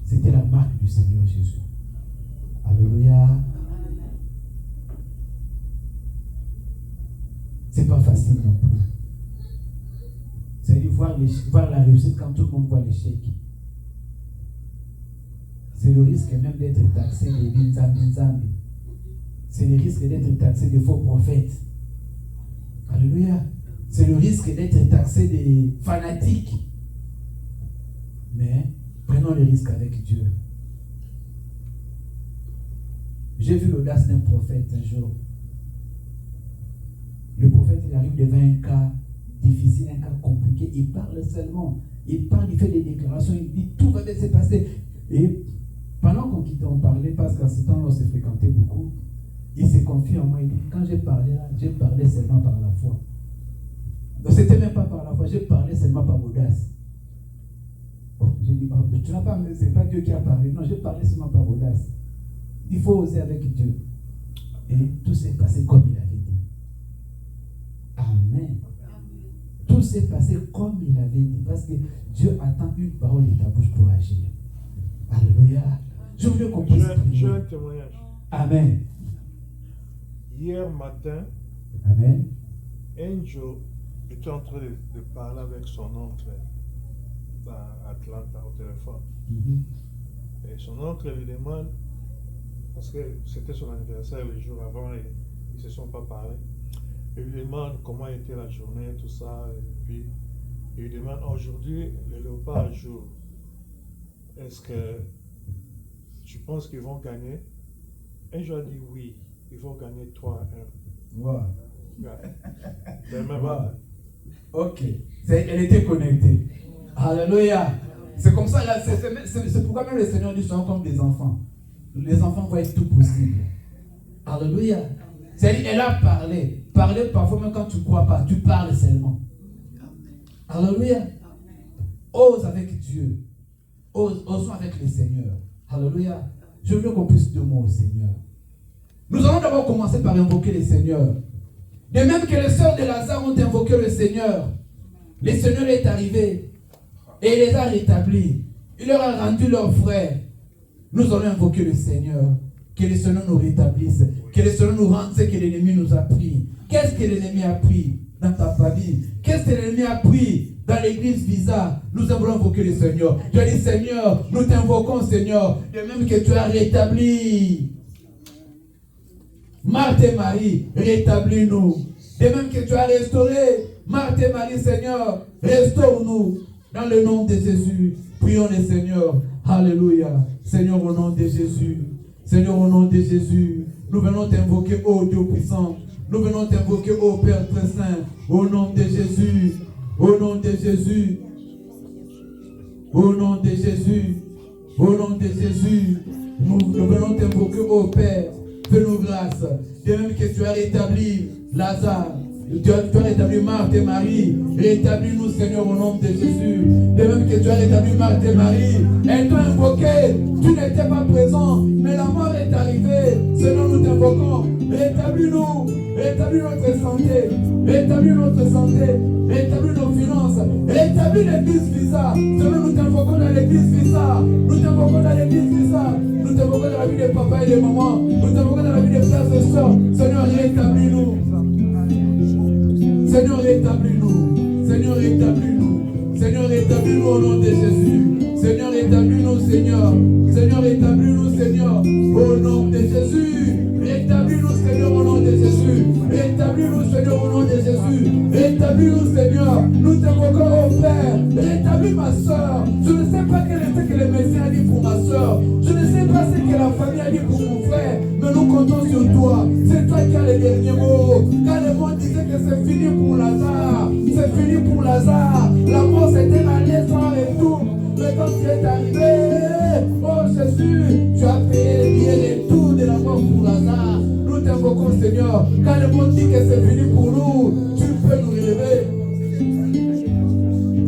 C'était la marque du Seigneur Jésus. Alléluia. C'est pas facile non plus. C'est-à-dire voir la réussite quand tout le monde voit l'échec. C'est le risque même d'être taxé de binzambi. C'est le risque d'être taxé de faux prophètes. Alléluia. C'est le risque d'être taxé des fanatiques. Mais prenons le risque avec Dieu. J'ai vu l'audace d'un prophète un jour. Le prophète, il arrive devant un cas difficile, un cas compliqué. Il parle seulement. Il parle, il fait des déclarations, il dit tout va bien se passer. Et pendant qu'on parlait, parce qu'à ce temps-là, on se fréquentait beaucoup, il s'est confié en moi. Il dit, quand j'ai parlé là, j'ai parlé seulement par la foi. Donc, c'était même pas par la foi, j'ai parlé seulement par audace. Oh, j'ai dit, oh, tu n'as pas, c'est pas Dieu qui a parlé. Non, j'ai parlé seulement par audace. Il faut oser avec Dieu. Et tout s'est passé comme il avait dit. Amen. Tout s'est passé comme il avait dit. Parce que Dieu attend une parole de ta bouche pour agir. Alléluia. Je voulais qu'on puisse prier.
J'ai un témoignage.
Amen.
Hier matin,
Amen.
Angel était en train de parler avec son oncle à Atlanta au téléphone.
Mm-hmm.
Et son oncle lui demande, parce que c'était son anniversaire le jour avant et ils ne se sont pas parlé. Il lui demande comment était la journée, tout ça. Et puis il lui demande aujourd'hui, le Léopard joue. Est-ce que tu penses qu'ils vont gagner? Angel a dit oui, ils vont gagner 3-1.
Wow.
Demain
Wow.
matin.
Ok. Elle était connectée. Alléluia. C'est comme ça, là, c'est pourquoi même le Seigneur dit soyons comme des enfants. Les enfants voient tout possible. Alléluia. C'est-à-dire, elle a parlé. Parler parfois même quand tu ne crois pas, tu parles seulement. Alléluia. Ose avec Dieu. Osons avec le Seigneur. Alléluia. Je veux qu'on puisse deux mots au Seigneur. Nous allons d'abord commencer par invoquer le Seigneur. De même que les sœurs de Lazare ont invoqué le Seigneur, le Seigneur est arrivé et il les a rétablis. Il leur a rendu leurs frères. Nous allons invoquer le Seigneur. Que le Seigneur nous rétablisse. Que le Seigneur nous rende ce que l'ennemi nous a pris. Qu'est-ce que l'ennemi a pris dans ta famille? Qu'est-ce que l'ennemi a pris dans l'église Visa? Nous allons invoquer le Seigneur. Tu as dit, Seigneur, nous t'invoquons, Seigneur. De même que tu as rétabli Marthe et Marie, rétablis-nous. De même que tu as restauré Marthe et Marie, Seigneur, restaure-nous. Dans le nom de Jésus, prions le Seigneur. Alléluia. Seigneur, au nom de Jésus. Seigneur, au nom de Jésus, nous venons t'invoquer, ô Dieu puissant. Nous venons t'invoquer, ô Père très saint. Au nom de Jésus. Au nom de Jésus. Au nom de Jésus. Au nom de Jésus. Nous venons t'invoquer, ô Père. Fais-nous grâce. De même que tu as rétabli Lazare. Tu as rétabli Marthe et Marie. Rétablis-nous, Seigneur, au nom de Jésus. De même que tu as rétabli Marthe et Marie. Elles t'ont invoqué. Tu n'étais pas présent, mais la mort est arrivée. Seigneur, nous t'invoquons. Rétablis-nous. Rétablis notre santé. Rétablis notre santé. Rétablis nos finances. Rétablis l'église Visa. Seigneur, nous t'invoquons dans l'église Visa. Nous t'invoquons dans l'église Visa. Nous t'invoquons dans la vie des papas et des mamans. Nous t'invoquons dans la vie des frères et sœurs. Seigneur, rétablis-nous. Seigneur, rétablis-nous. Seigneur, rétablis-nous. Seigneur, rétablis-nous au nom de Jésus. Seigneur, rétablis-nous, Seigneur. Seigneur, rétablis-nous, Seigneur. Au nom de Jésus. Rétablis-nous, Seigneur, au nom de Jésus. Rétablis-nous, Seigneur, au nom de Jésus. Rétablis-nous, Seigneur. Nous t'invoquons au Père. Rétablis ma soeur. Je ne sais pas quel était que le Messie a dit pour ma soeur. Je ne sais pas ce que la famille a dit pour mon frère. Mais nous comptons sur toi. C'est toi qui as les derniers mots. Quand le monde disait que c'est fini pour Lazare. C'est fini pour Lazare. La mort c'était la naissance et tout. Mais quand tu es arrivé. Oh Jésus, tu as payé le billet de tout de la mort pour Lazare. Nous t'invoquons, Seigneur. Quand le monde dit que c'est fini pour nous, tu peux nous relever.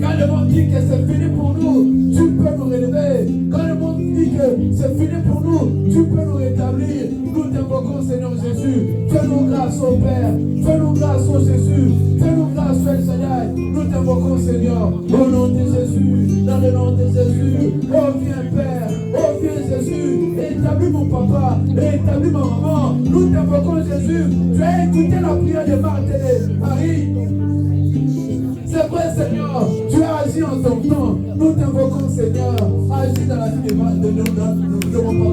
Quand le monde dit que c'est fini pour nous, tu peux nous relever. Quand le monde dit que c'est fini pour nous, tu peux nous rétablir. Nous t'invoquons, Seigneur Jésus. Fais-nous grâce, ô Père. Fais-nous grâce, ô Jésus. Fais-nous grâce, El Shaddai. Nous t'invoquons, Seigneur. Au nom de Jésus. Dans le nom de Jésus. Oh, viens, Père. Oh, viens, Jésus. Établis mon papa. Établis ma maman. Nous t'invoquons, Jésus. Tu as écouté la prière de Marthe et de Marie. C'est vrai, Seigneur, tu as agi en ton temps. Nous t'invoquons, Seigneur. Agis dans la vie de mon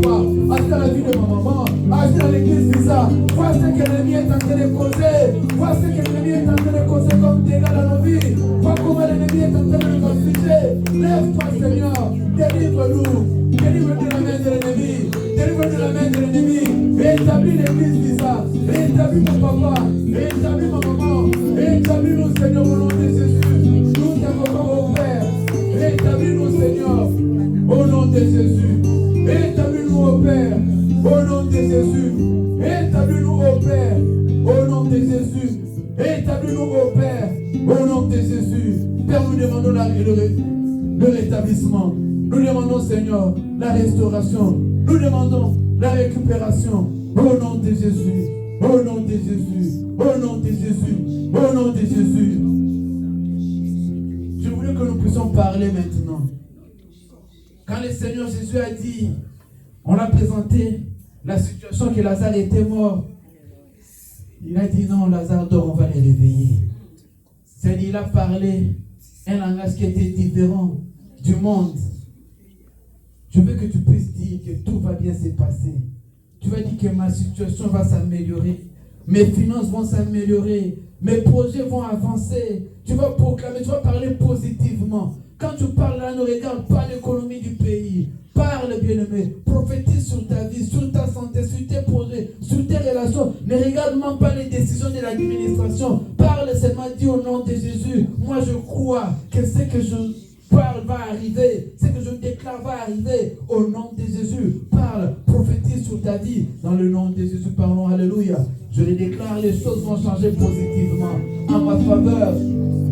papa. Agis dans la vie de ma maman. Agis dans l'église Visa. Vois ce que l'ennemi est en train de causer. Vois ce que l'ennemi est en train de causer comme dégâts dans nos vies. Vois comment l'ennemi est en train de nous affliger. Lève-toi, Seigneur. Délivre-nous. Délivre de la main de l'ennemi. Délivre de la main de l'ennemi. Établis l'église Visa. Établis mon papa. Établis ma maman. Établis-nous, Seigneur, au nom de Jésus. Nous t'invoquons au Père. Établis-nous, Seigneur, au nom de Jésus. Établis-nous au Père, au nom de Jésus. Établis-nous au Père, au nom de Jésus. Établis-nous au Père, au nom de Jésus. Père, nous demandons le rétablissement. Nous demandons, Seigneur, la restauration. Nous demandons la récupération. Au nom de Jésus. Au nom de Jésus. Au nom de Jésus. Au nom de Jésus. Je voulais que nous puissions parler maintenant. Quand le Seigneur Jésus a dit, on a présenté la situation que Lazare était mort. Il a dit non, Lazare dort, on va les réveiller. C'est-à-dire, il a parlé un langage qui était différent du monde. Je veux que tu puisses dire que tout va bien se passer. Tu vas dire que ma situation va s'améliorer. Mes finances vont s'améliorer. Mes projets vont avancer. Tu vas proclamer, tu vas parler positivement. Quand tu parles là, ne regarde pas l'économie du pays. Parle, bien-aimé. Prophétise sur ta vie, sur ta santé, sur tes projets, sur tes relations. Ne regarde même pas les décisions de l'administration. Parle seulement, dis au nom de Jésus. Moi, je crois que ce que je parle va arriver. Ce que je déclare va arriver. Au nom de Jésus. Parle, prophétise sur ta vie. Dans le nom de Jésus, parlons. Alléluia. Je les déclare, les choses vont changer positivement en ma faveur.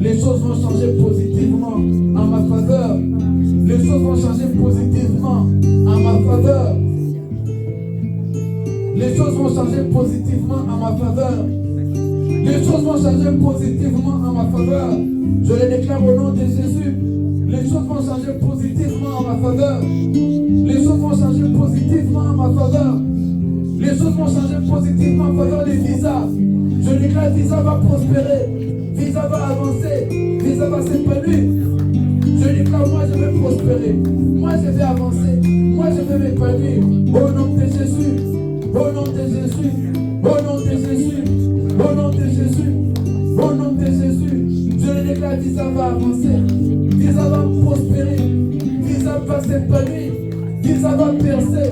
Les choses vont changer positivement en ma faveur. Les choses vont changer positivement en ma faveur. Les choses vont changer positivement en ma faveur. Les choses vont changer positivement en ma faveur. Je les déclare au nom de Jésus. Les choses vont changer positivement en ma faveur. Les choses vont changer positivement en ma faveur. Les choses vont changer positivement en faveur des visas. Je déclare Visa va prospérer. Visa va avancer. Visa va s'épanouir. Je déclare, moi je vais prospérer. Moi je vais avancer. Moi je vais m'épanouir. Au nom de Jésus. Au nom de Jésus. Au nom de Jésus. Au nom de Jésus. Au nom de Jésus. Je déclare, Visa va avancer. Visa va prospérer. Visa va s'épanouir. Visa va percer.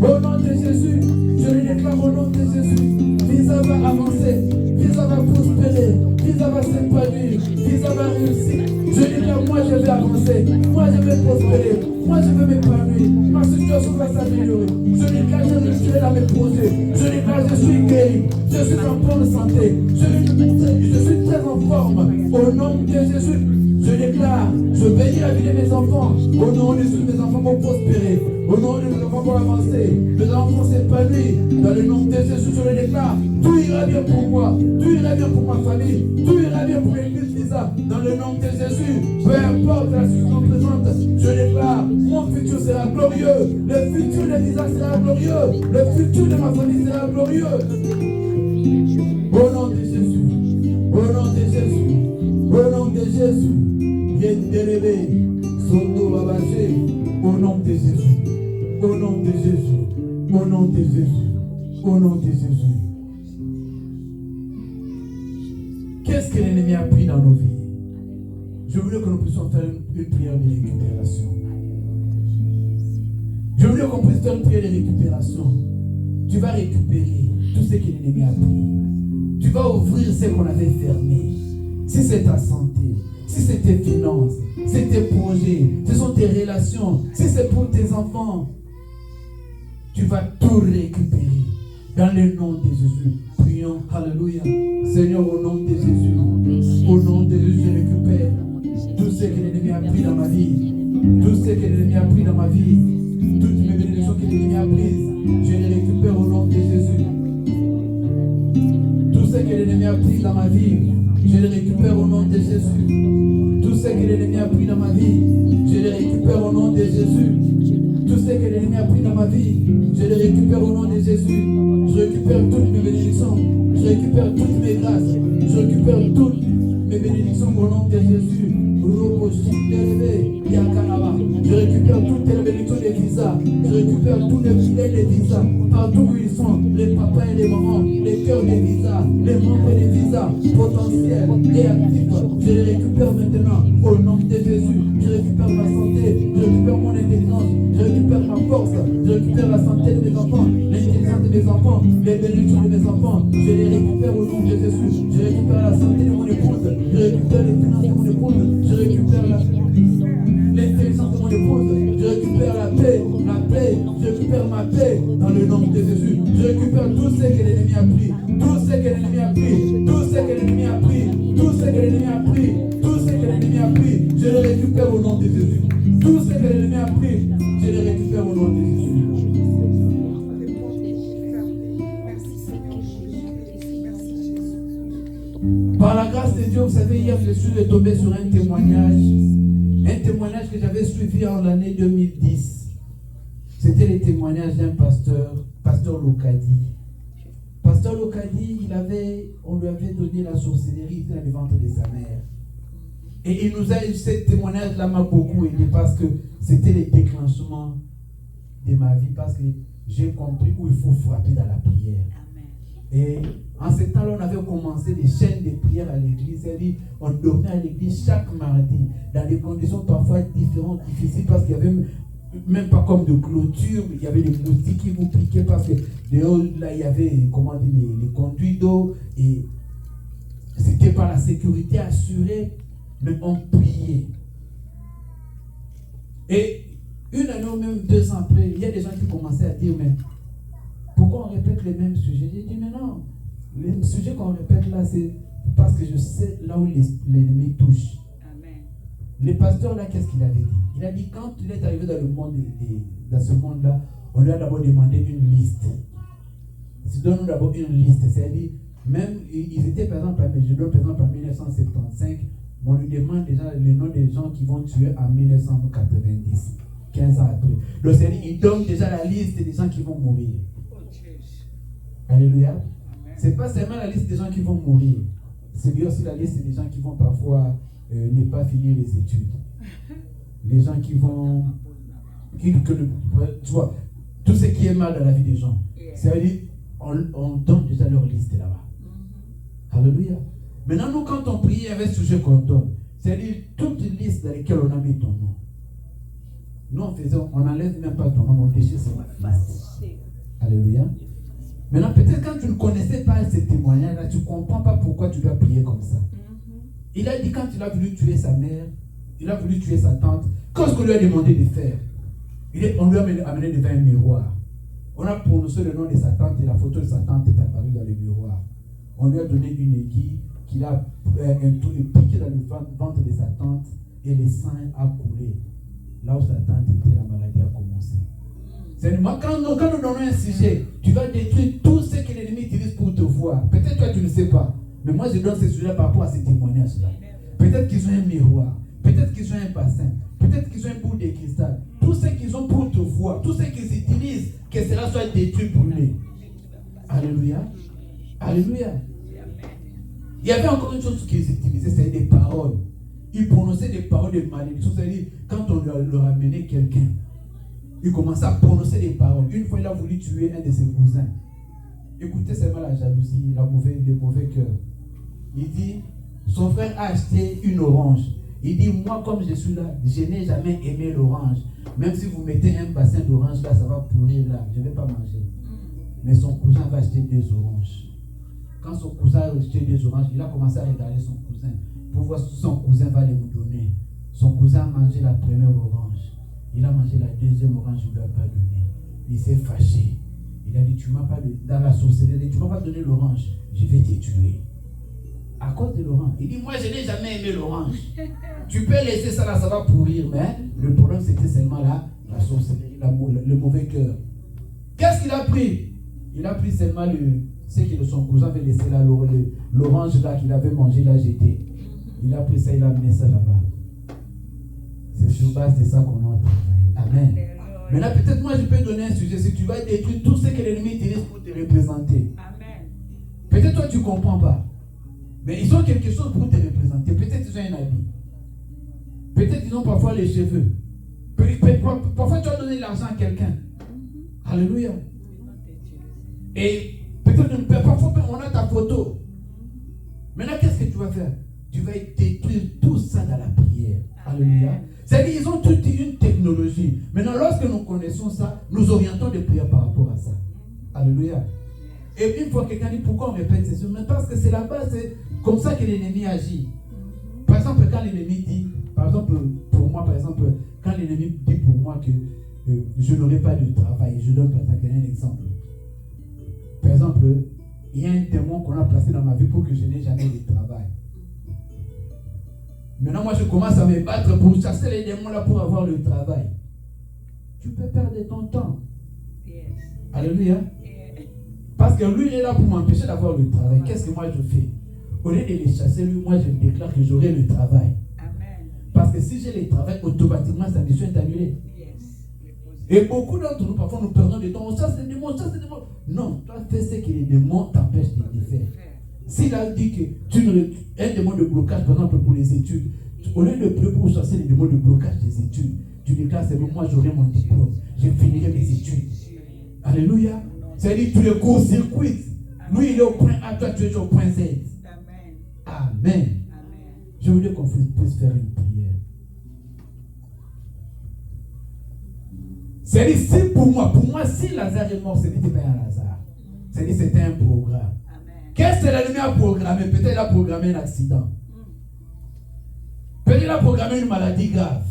Au nom de Jésus. Je le déclare au nom de Jésus. Visa va avancer. Visa va prospérer. Visa va s'épanouir. Visa va réussir. Je déclare, moi je vais avancer. Moi je vais prospérer. Moi je vais m'épanouir. Ma situation va s'améliorer. Je déclare, je réussirai dans mes projets. Je déclare, je suis guéri. Je suis en bonne santé. Je suis très en forme. Au nom de Jésus. Je déclare, je bénis la vie de mes enfants. Au nom de Jésus, mes enfants vont prospérer. Au nom de mes enfants vont avancer. Mes enfants vont s'épanouir. Dans le nom de Jésus, je le déclare. Tout ira bien pour moi. Tout ira bien pour ma famille. Tout ira bien pour l'église Lisa. Dans le nom de Jésus, peu importe la situation présente, je déclare, mon futur sera glorieux. Le futur de Lisa sera glorieux. Le futur de ma famille sera glorieux. Au nom de Jésus. Au nom de Jésus. Au nom de Jésus. Au nom de Jésus. Au nom de Jésus. Au nom de Jésus. Au nom de Jésus. Qu'est-ce que l'ennemi a pris dans nos vies? Je voulais que nous puissions faire une prière de récupération. Je voulais qu'on puisse faire une prière de récupération. Tu vas récupérer tout ce que l'ennemi a pris. Tu vas ouvrir ce qu'on avait fermé. Si c'est ta santé, si c'est tes finances, c'est tes projets, ce sont tes relations, si c'est pour tes enfants, tu vas tout récupérer. Dans le nom de Jésus, prions. Alléluia. Seigneur, au nom de Jésus, au nom de Jésus, je récupère tout ce que l'ennemi a pris dans ma vie. Tout ce que l'ennemi a pris dans ma vie. Toutes mes bénédictions que l'ennemi a prises, je les récupère au nom de Jésus. Tout ce que l'ennemi a pris dans ma vie, je les récupère au nom de Jésus. Tout ce que l'ennemi a pris dans ma vie, je les récupère au nom de Jésus. Tout ce que l'ennemi a pris dans ma vie, je les récupère au nom de Jésus. Je récupère toutes mes bénédictions. Je récupère toutes mes grâces. Je récupère toutes mes bénédictions au nom de Jésus. Je récupère toutes les bénédictions des visas. Je récupère tous les filets des visas. Partout où ils sont, les papas et les mamans, les cœurs des visas, les membres des visas potentiels et actifs. Je les récupère maintenant au nom de Jésus. Je récupère ma santé. Je récupère mon intelligence. Je récupère ma force. Je récupère la santé de mes enfants, l'intelligence de mes enfants, les bénédictions de mes enfants. Je les récupère au nom de Jésus. Je récupère la santé de mon épouse. Je récupère les finances de mon épouse. Je récupère l'intelligence de mon épouse. Je récupère la paix. Je récupère ma paix dans le nom de Jésus. Je récupère tout ce que l'ennemi a pris. Tout ce que l'ennemi a pris. Tout ce que l'ennemi a pris. Tout ce que l'ennemi a pris. Tout ce que l'ennemi a pris. Je le récupère au nom de Jésus. Tout ce que l'ennemi a pris, je le récupère au nom de Jésus. Par la grâce de Dieu, vous savez, hier je suis tombé sur un témoignage que j'avais suivi en l'année 2010. C'était le témoignage d'un pasteur Lokadi. Pasteur Lokadi, on lui avait donné la sorcellerie dans le ventre de sa mère. Et il nous a eu ce témoignage-là m'a beaucoup aidé parce que c'était le déclenchement de ma vie, parce que j'ai compris où il faut frapper dans la prière. Amen. Et en ce temps-là, on avait commencé des chaînes de prière à l'église. C'est-à-dire, on dormait à l'église chaque mardi, dans des conditions parfois différentes, difficiles, parce qu'il y avait même pas comme de clôture, il y avait des moustiques qui vous piquaient, parce que dehors, là, il y avait, comment dire, les conduits d'eau, et c'était par la sécurité assurée, mais on priait. Et une année ou même 2 ans après, il y a des gens qui commençaient à dire, mais pourquoi on répète les mêmes sujets? J'ai dit, mais non, les sujets qu'on répète là, c'est parce que je sais là où l'ennemi touche. Amen. Le pasteur là, qu'est-ce qu'il avait dit? Il a dit, quand il est arrivé dans le monde, dans ce monde-là, on lui a d'abord demandé une liste. Donne-nous d'abord une liste. C'est-à-dire, même, ils étaient par exemple, je donne par exemple en 1975, on lui demande déjà les noms des gens qui vont tuer en 1990, 15 ans après. Donc, c'est-à-dire, il donne déjà la liste des gens qui vont mourir. Alléluia. C'est pas seulement la liste des gens qui vont mourir, c'est bien aussi la liste des gens qui vont parfois ne pas finir les études. Les gens qui vont. Tu vois, tout ce qui est mal dans la vie des gens. C'est-à-dire, on donne déjà leur liste là-bas. Alléluia. Maintenant, nous, quand on prie, il y avait ce sujet qu'on donne. C'est-à-dire, toute liste dans laquelle on a mis ton nom. Nous, on n'enlève même pas ton nom, on déchire cette liste. Alléluia. Maintenant, peut-être quand tu ne connaissais pas ce témoignage-là, tu ne comprends pas pourquoi tu dois prier comme ça. Il a dit quand il a voulu tuer sa mère, il a voulu tuer sa tante, qu'est-ce qu'on lui a demandé de faire? On lui a amené devant un miroir. On a prononcé le nom de sa tante et la photo de sa tante est apparue dans le miroir. On lui a donné une aiguille qu'il a piqué dans le ventre de sa tante et le sang a coulé. Là où sa tante était, la maladie a commencé. C'est moi, quand nous donnons un sujet, tu vas détruire tout ce que l'ennemi utilise pour te voir. Peut-être toi tu ne sais pas, mais moi je donne ce sujet par rapport à ces témoignages-là. Peut-être qu'ils ont un miroir, peut-être qu'ils ont un bassin, peut-être qu'ils ont un bout de cristal. Tout ce qu'ils ont pour te voir, tout ce qu'ils utilisent, que cela soit détruit, brûlé. Alléluia. Alléluia. Il y avait encore une chose qu'ils utilisaient, c'est des paroles. Ils prononçaient des paroles de malédiction. C'est-à-dire, quand on leur amenait quelqu'un, ils commençaient à prononcer des paroles. Une fois, il a voulu tuer un de ses cousins. Écoutez seulement la jalousie, le mauvais cœur. Il dit, son frère a acheté une orange. Il dit, moi, comme je suis là, je n'ai jamais aimé l'orange. Même si vous mettez un bassin d'orange là, ça va pourrir là. Je ne vais pas manger. Mais son cousin va acheter 2 oranges. Quand son cousin a acheté 2 oranges, il a commencé à regarder son cousin pour voir si son cousin va les vous donner. Son cousin a mangé la première orange. Il a mangé la deuxième orange, il ne lui a pas donné. Il s'est fâché. Il a dit, tu m'as pas donné, dans la sorcellerie, tu ne m'as pas donné l'orange, je vais te tuer. À cause de l'orange. Il dit, moi je n'ai jamais aimé l'orange. Tu peux laisser ça là, ça va pourrir. Mais le problème c'était seulement là, la sorcellerie, le mauvais cœur. Qu'est-ce qu'il a pris? Il a pris seulement ce que son cousin avait laissé là, l'orange là qu'il avait mangé, il a jeté. Il a pris ça, il a amené ça là-bas. C'est sur base de ça qu'on a travaillé. Amen. Maintenant, peut-être moi je peux donner un sujet. Si tu vas détruire tout ce que l'ennemi utilise pour te représenter. Amen. Peut-être toi tu ne comprends pas. Mais ils ont quelque chose pour te représenter. Peut-être ils ont un habit. Peut-être ils ont parfois les cheveux. Parfois tu as donné l'argent à quelqu'un. Alléluia. Et peut-être parfois on a ta photo. Maintenant, qu'est-ce que tu vas faire? Tu vas détruire tout ça dans la prière. Alléluia. C'est-à-dire qu'ils ont toute une technologie. Maintenant, lorsque nous connaissons ça, nous orientons des prières par rapport à ça. Alléluia. Et une fois quelqu'un dit pourquoi on répète ces choses, mais parce que c'est la base, c'est comme ça que l'ennemi agit. Par exemple, quand l'ennemi dit, par exemple, pour moi, par exemple, quand l'ennemi dit pour moi que je n'aurai pas de travail, je donne par exemple un exemple. Par exemple, il y a un démon qu'on a placé dans ma vie pour que je n'ai jamais de travail. Maintenant, moi, je commence à me battre pour chasser les démons là pour avoir le travail. Tu peux perdre ton temps. Yes. Alléluia. Yeah. Parce que lui, il est là pour m'empêcher d'avoir le travail. Qu'est-ce que moi je fais? Au lieu de les chasser, lui, moi, je déclare que j'aurai le travail. Amen. Parce que si j'ai le travail, automatiquement, sa mission est annulée. Yes. Et beaucoup d'entre nous, parfois, nous perdons du temps. On chasse les démons, on chasse les démons. Non, toi, fais ce que les démons t'empêchent de faire. S'il a dit que un démon de blocage, par exemple, pour les études, au lieu de prier pour chasser les démons de blocage des études, tu déclares, c'est bon, moi j'aurai mon diplôme, je finirai mes études. Alléluia. C'est-à-dire, tu le court-circuites. Lui, il est au point A, toi, tu es au point Z. Amen. Amen. Je voulais qu'on puisse faire une prière. C'est-à-dire, si pour moi, si Lazare est mort, ce n'était pas un hasard. C'est-à-dire, c'était un programme. Qu'est-ce que l'ennemi a programmé? Peut-être il a programmé un accident. Peut-être qu'il a programmé une maladie grave.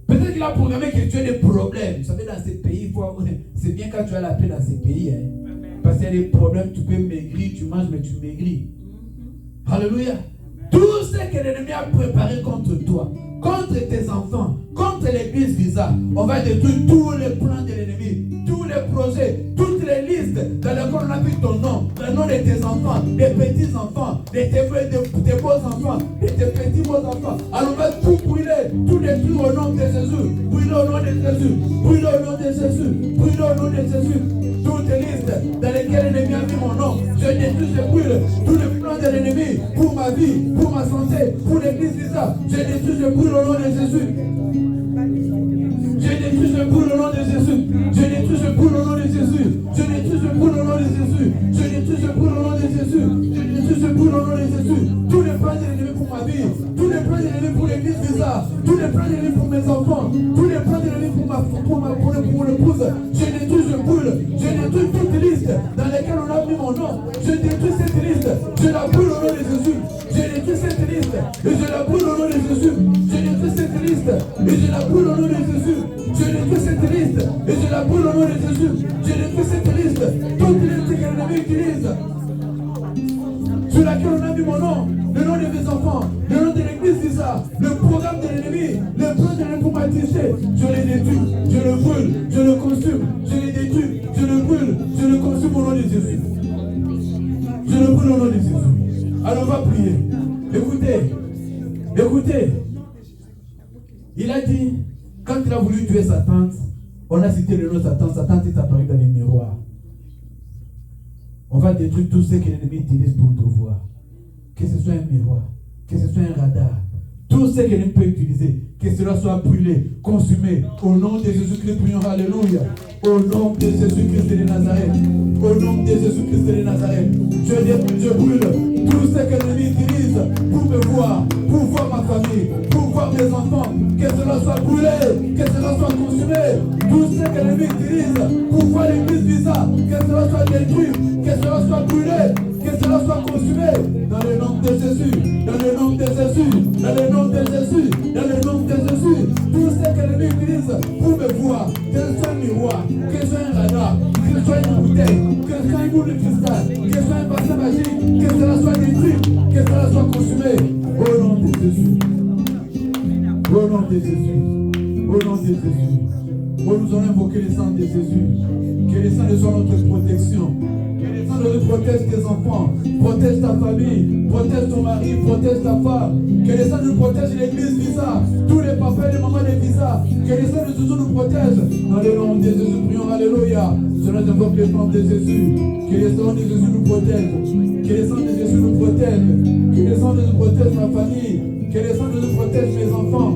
Peut-être qu'il a programmé que tu aies des problèmes. Vous savez, dans ces pays, c'est bien quand tu as la paix dans ces pays. Hein? Parce qu'il y a des problèmes, tu peux maigrir, tu manges, mais tu maigris. Alléluia. Tout ce que l'ennemi a préparé contre toi, contre tes enfants, contre l'église Visa, on va détruire tous les plans de l'ennemi, tous les projets, toutes les listes dans lesquelles on a vu ton nom, le nom de tes enfants, des petits-enfants, de tes beaux-enfants, de tes petits beaux-enfants. Alors on va tout brûler, tout détruire au nom de Jésus. Brûler au nom de Jésus. Brûler au nom de Jésus. Brûler au nom de Jésus. Toutes les listes dans lesquelles l'ennemi a mis mon nom, je détruis, je brûle tous les plans de l'ennemi pour ma vie, pour ma santé, pour l'église Visa. Je détruis, je brûle au nom de Jésus. Je détruis, je brûle au nom de Jésus. Je détruis, je brûle au nom de Jésus. Je détruis, je brûle au nom de Jésus. Je détruis, je brûle au nom de Jésus. Je détruis, je brûle au nom de Jésus. Tous les plans de l'ennemi pour ma vie, tous les plans de l'ennemi pour l'église Visa, tous les plans de l'ennemi pour mes enfants, tous les plans de l'ennemi pour mon épouse. Je détruis, je brûle. Je détruis toute liste dans laquelle on a mis mon nom. Je détruis cette liste. Je la brûle au nom de Jésus. Je détruis cette liste et je la brûle au nom de Jésus. Je détruis cette liste et je la brûle au nom de Jésus. Je détruis cette liste et je la brûle au nom de Jésus. Je détruis cette liste. Toutes les listes que l'ennemi utilise, sur laquelle on a mis mon nom, le nom de mes enfants, le nom de l'église Visa, le programme de l'ennemi, le plan de l'ennemi pour m'attirer, je les détruis, je le brûle, je le consume, je les détruis, je le brûle, je le consume au nom de Jésus. Je le brûle au nom de Jésus. Alors on va prier. Écoutez. Il a dit, quand il a voulu tuer sa tante, on a cité le nom de sa tante est apparue dans les miroirs. On va détruire tout ce que l'ennemi utilise pour te voir. Que ce soit un miroir, que ce soit un radar, tout ce que l'ennemi peut utiliser, que cela soit brûlé, consumé. Au nom de Jésus-Christ, prions, alléluia. Au nom de Jésus-Christ de Nazareth. Au nom de Jésus-Christ de Nazareth. Je brûle tout ce que l'ennemi utilise pour me voir, pour voir ma famille, pour voir mes enfants. Que cela soit brûlé, que cela soit consumé. Tout ce que l'ennemi utilise pour voir l'église Visa, que cela soit détruit, que cela soit brûlé. Que cela soit consumé dans le nom de Jésus. Dans le nom de Jésus. Dans le nom de Jésus. Dans le nom de Jésus. Tout ce que l'ennemi utilise pour me voir, que ce soit un miroir, que ce soit un radar, que ce soit une bouteille, que ce soit une boule de cristal, que ce soit un bassin magique, que cela soit détruit, que cela soit consumé. Au nom de Jésus. Au nom de Jésus. Au nom de Jésus. Oh, nous allons invoquer le sang de Jésus. Que le sang soit notre protection. Que le sang de protège tes enfants, protège ta famille, protège ton mari, protège ta femme. Que le sang nous protège l'église Visa, tous les papas et les mamans de Visa. Que le sang de Jésus nous protège. Dans le nom de Jésus, prions, alléluia. Cela invoque le sang de Jésus. Que le sang de Jésus nous protège. Que le sang de Jésus nous protège. Que le sang de Jésus protège ma famille. Que le sang de Jésus protège mes enfants.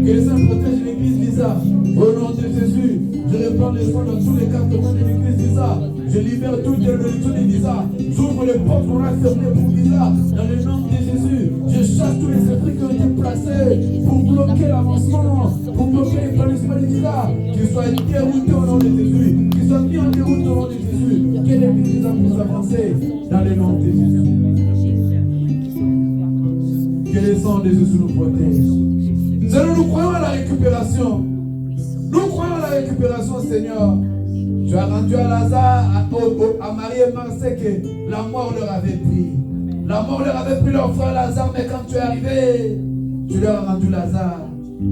Que le sang protège l'église Visa. Au nom de Jésus, je répands le sang dans tous les cartons de l'église Visa. Je libère toutes les religions de Visa. J'ouvre les portes qu'on a fermées pour Visa. Dans le nom de Jésus, je chasse tous les esprits qui ont été placés pour bloquer l'avancement, pour bloquer l'épanouissement de Visa. Qu'ils soient déroutés au nom de Jésus. Qu'ils soient mis en déroute au nom de Jésus. Que l'église Visa puisse avancer dans le nom de Jésus. Que le sang de Jésus nous protège. Seigneur, nous croyons à la récupération. Nous croyons à la récupération, Seigneur. Tu as rendu à Lazare, à Marie et Marseille que la mort leur avait pris. La mort leur avait pris leur frère Lazare, mais quand tu es arrivé, tu leur as rendu Lazare.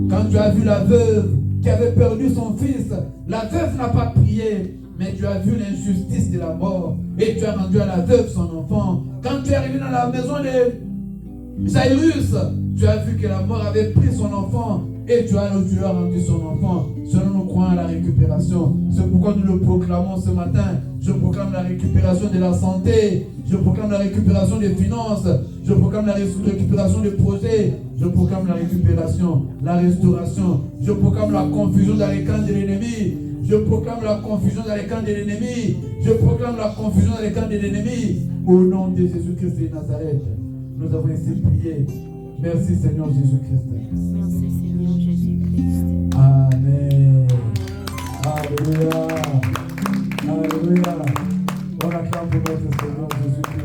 Quand tu as vu la veuve qui avait perdu son fils, la veuve n'a pas prié, mais tu as vu l'injustice de la mort et tu as rendu à la veuve son enfant. Quand tu es arrivé dans la maison de Jairus, tu as vu que la mort avait pris son enfant et tu as rendu son enfant. Selon nous croyons à la récupération. C'est pourquoi nous le proclamons ce matin. Je proclame la récupération de la santé. Je proclame la récupération des finances. Je proclame la récupération des projets. Je proclame la récupération, la restauration. Je proclame la confusion dans les camps de l'ennemi. Je proclame la confusion dans les camps de l'ennemi. Je proclame la confusion dans les camps de l'ennemi. Au nom de Jésus-Christ de Nazareth, nous avons ainsi prié. Merci Seigneur Jésus-Christ.
Merci Seigneur Jésus-Christ.
Amen. Alléluia. Alléluia. On acclame pour notre Seigneur Jésus-Christ.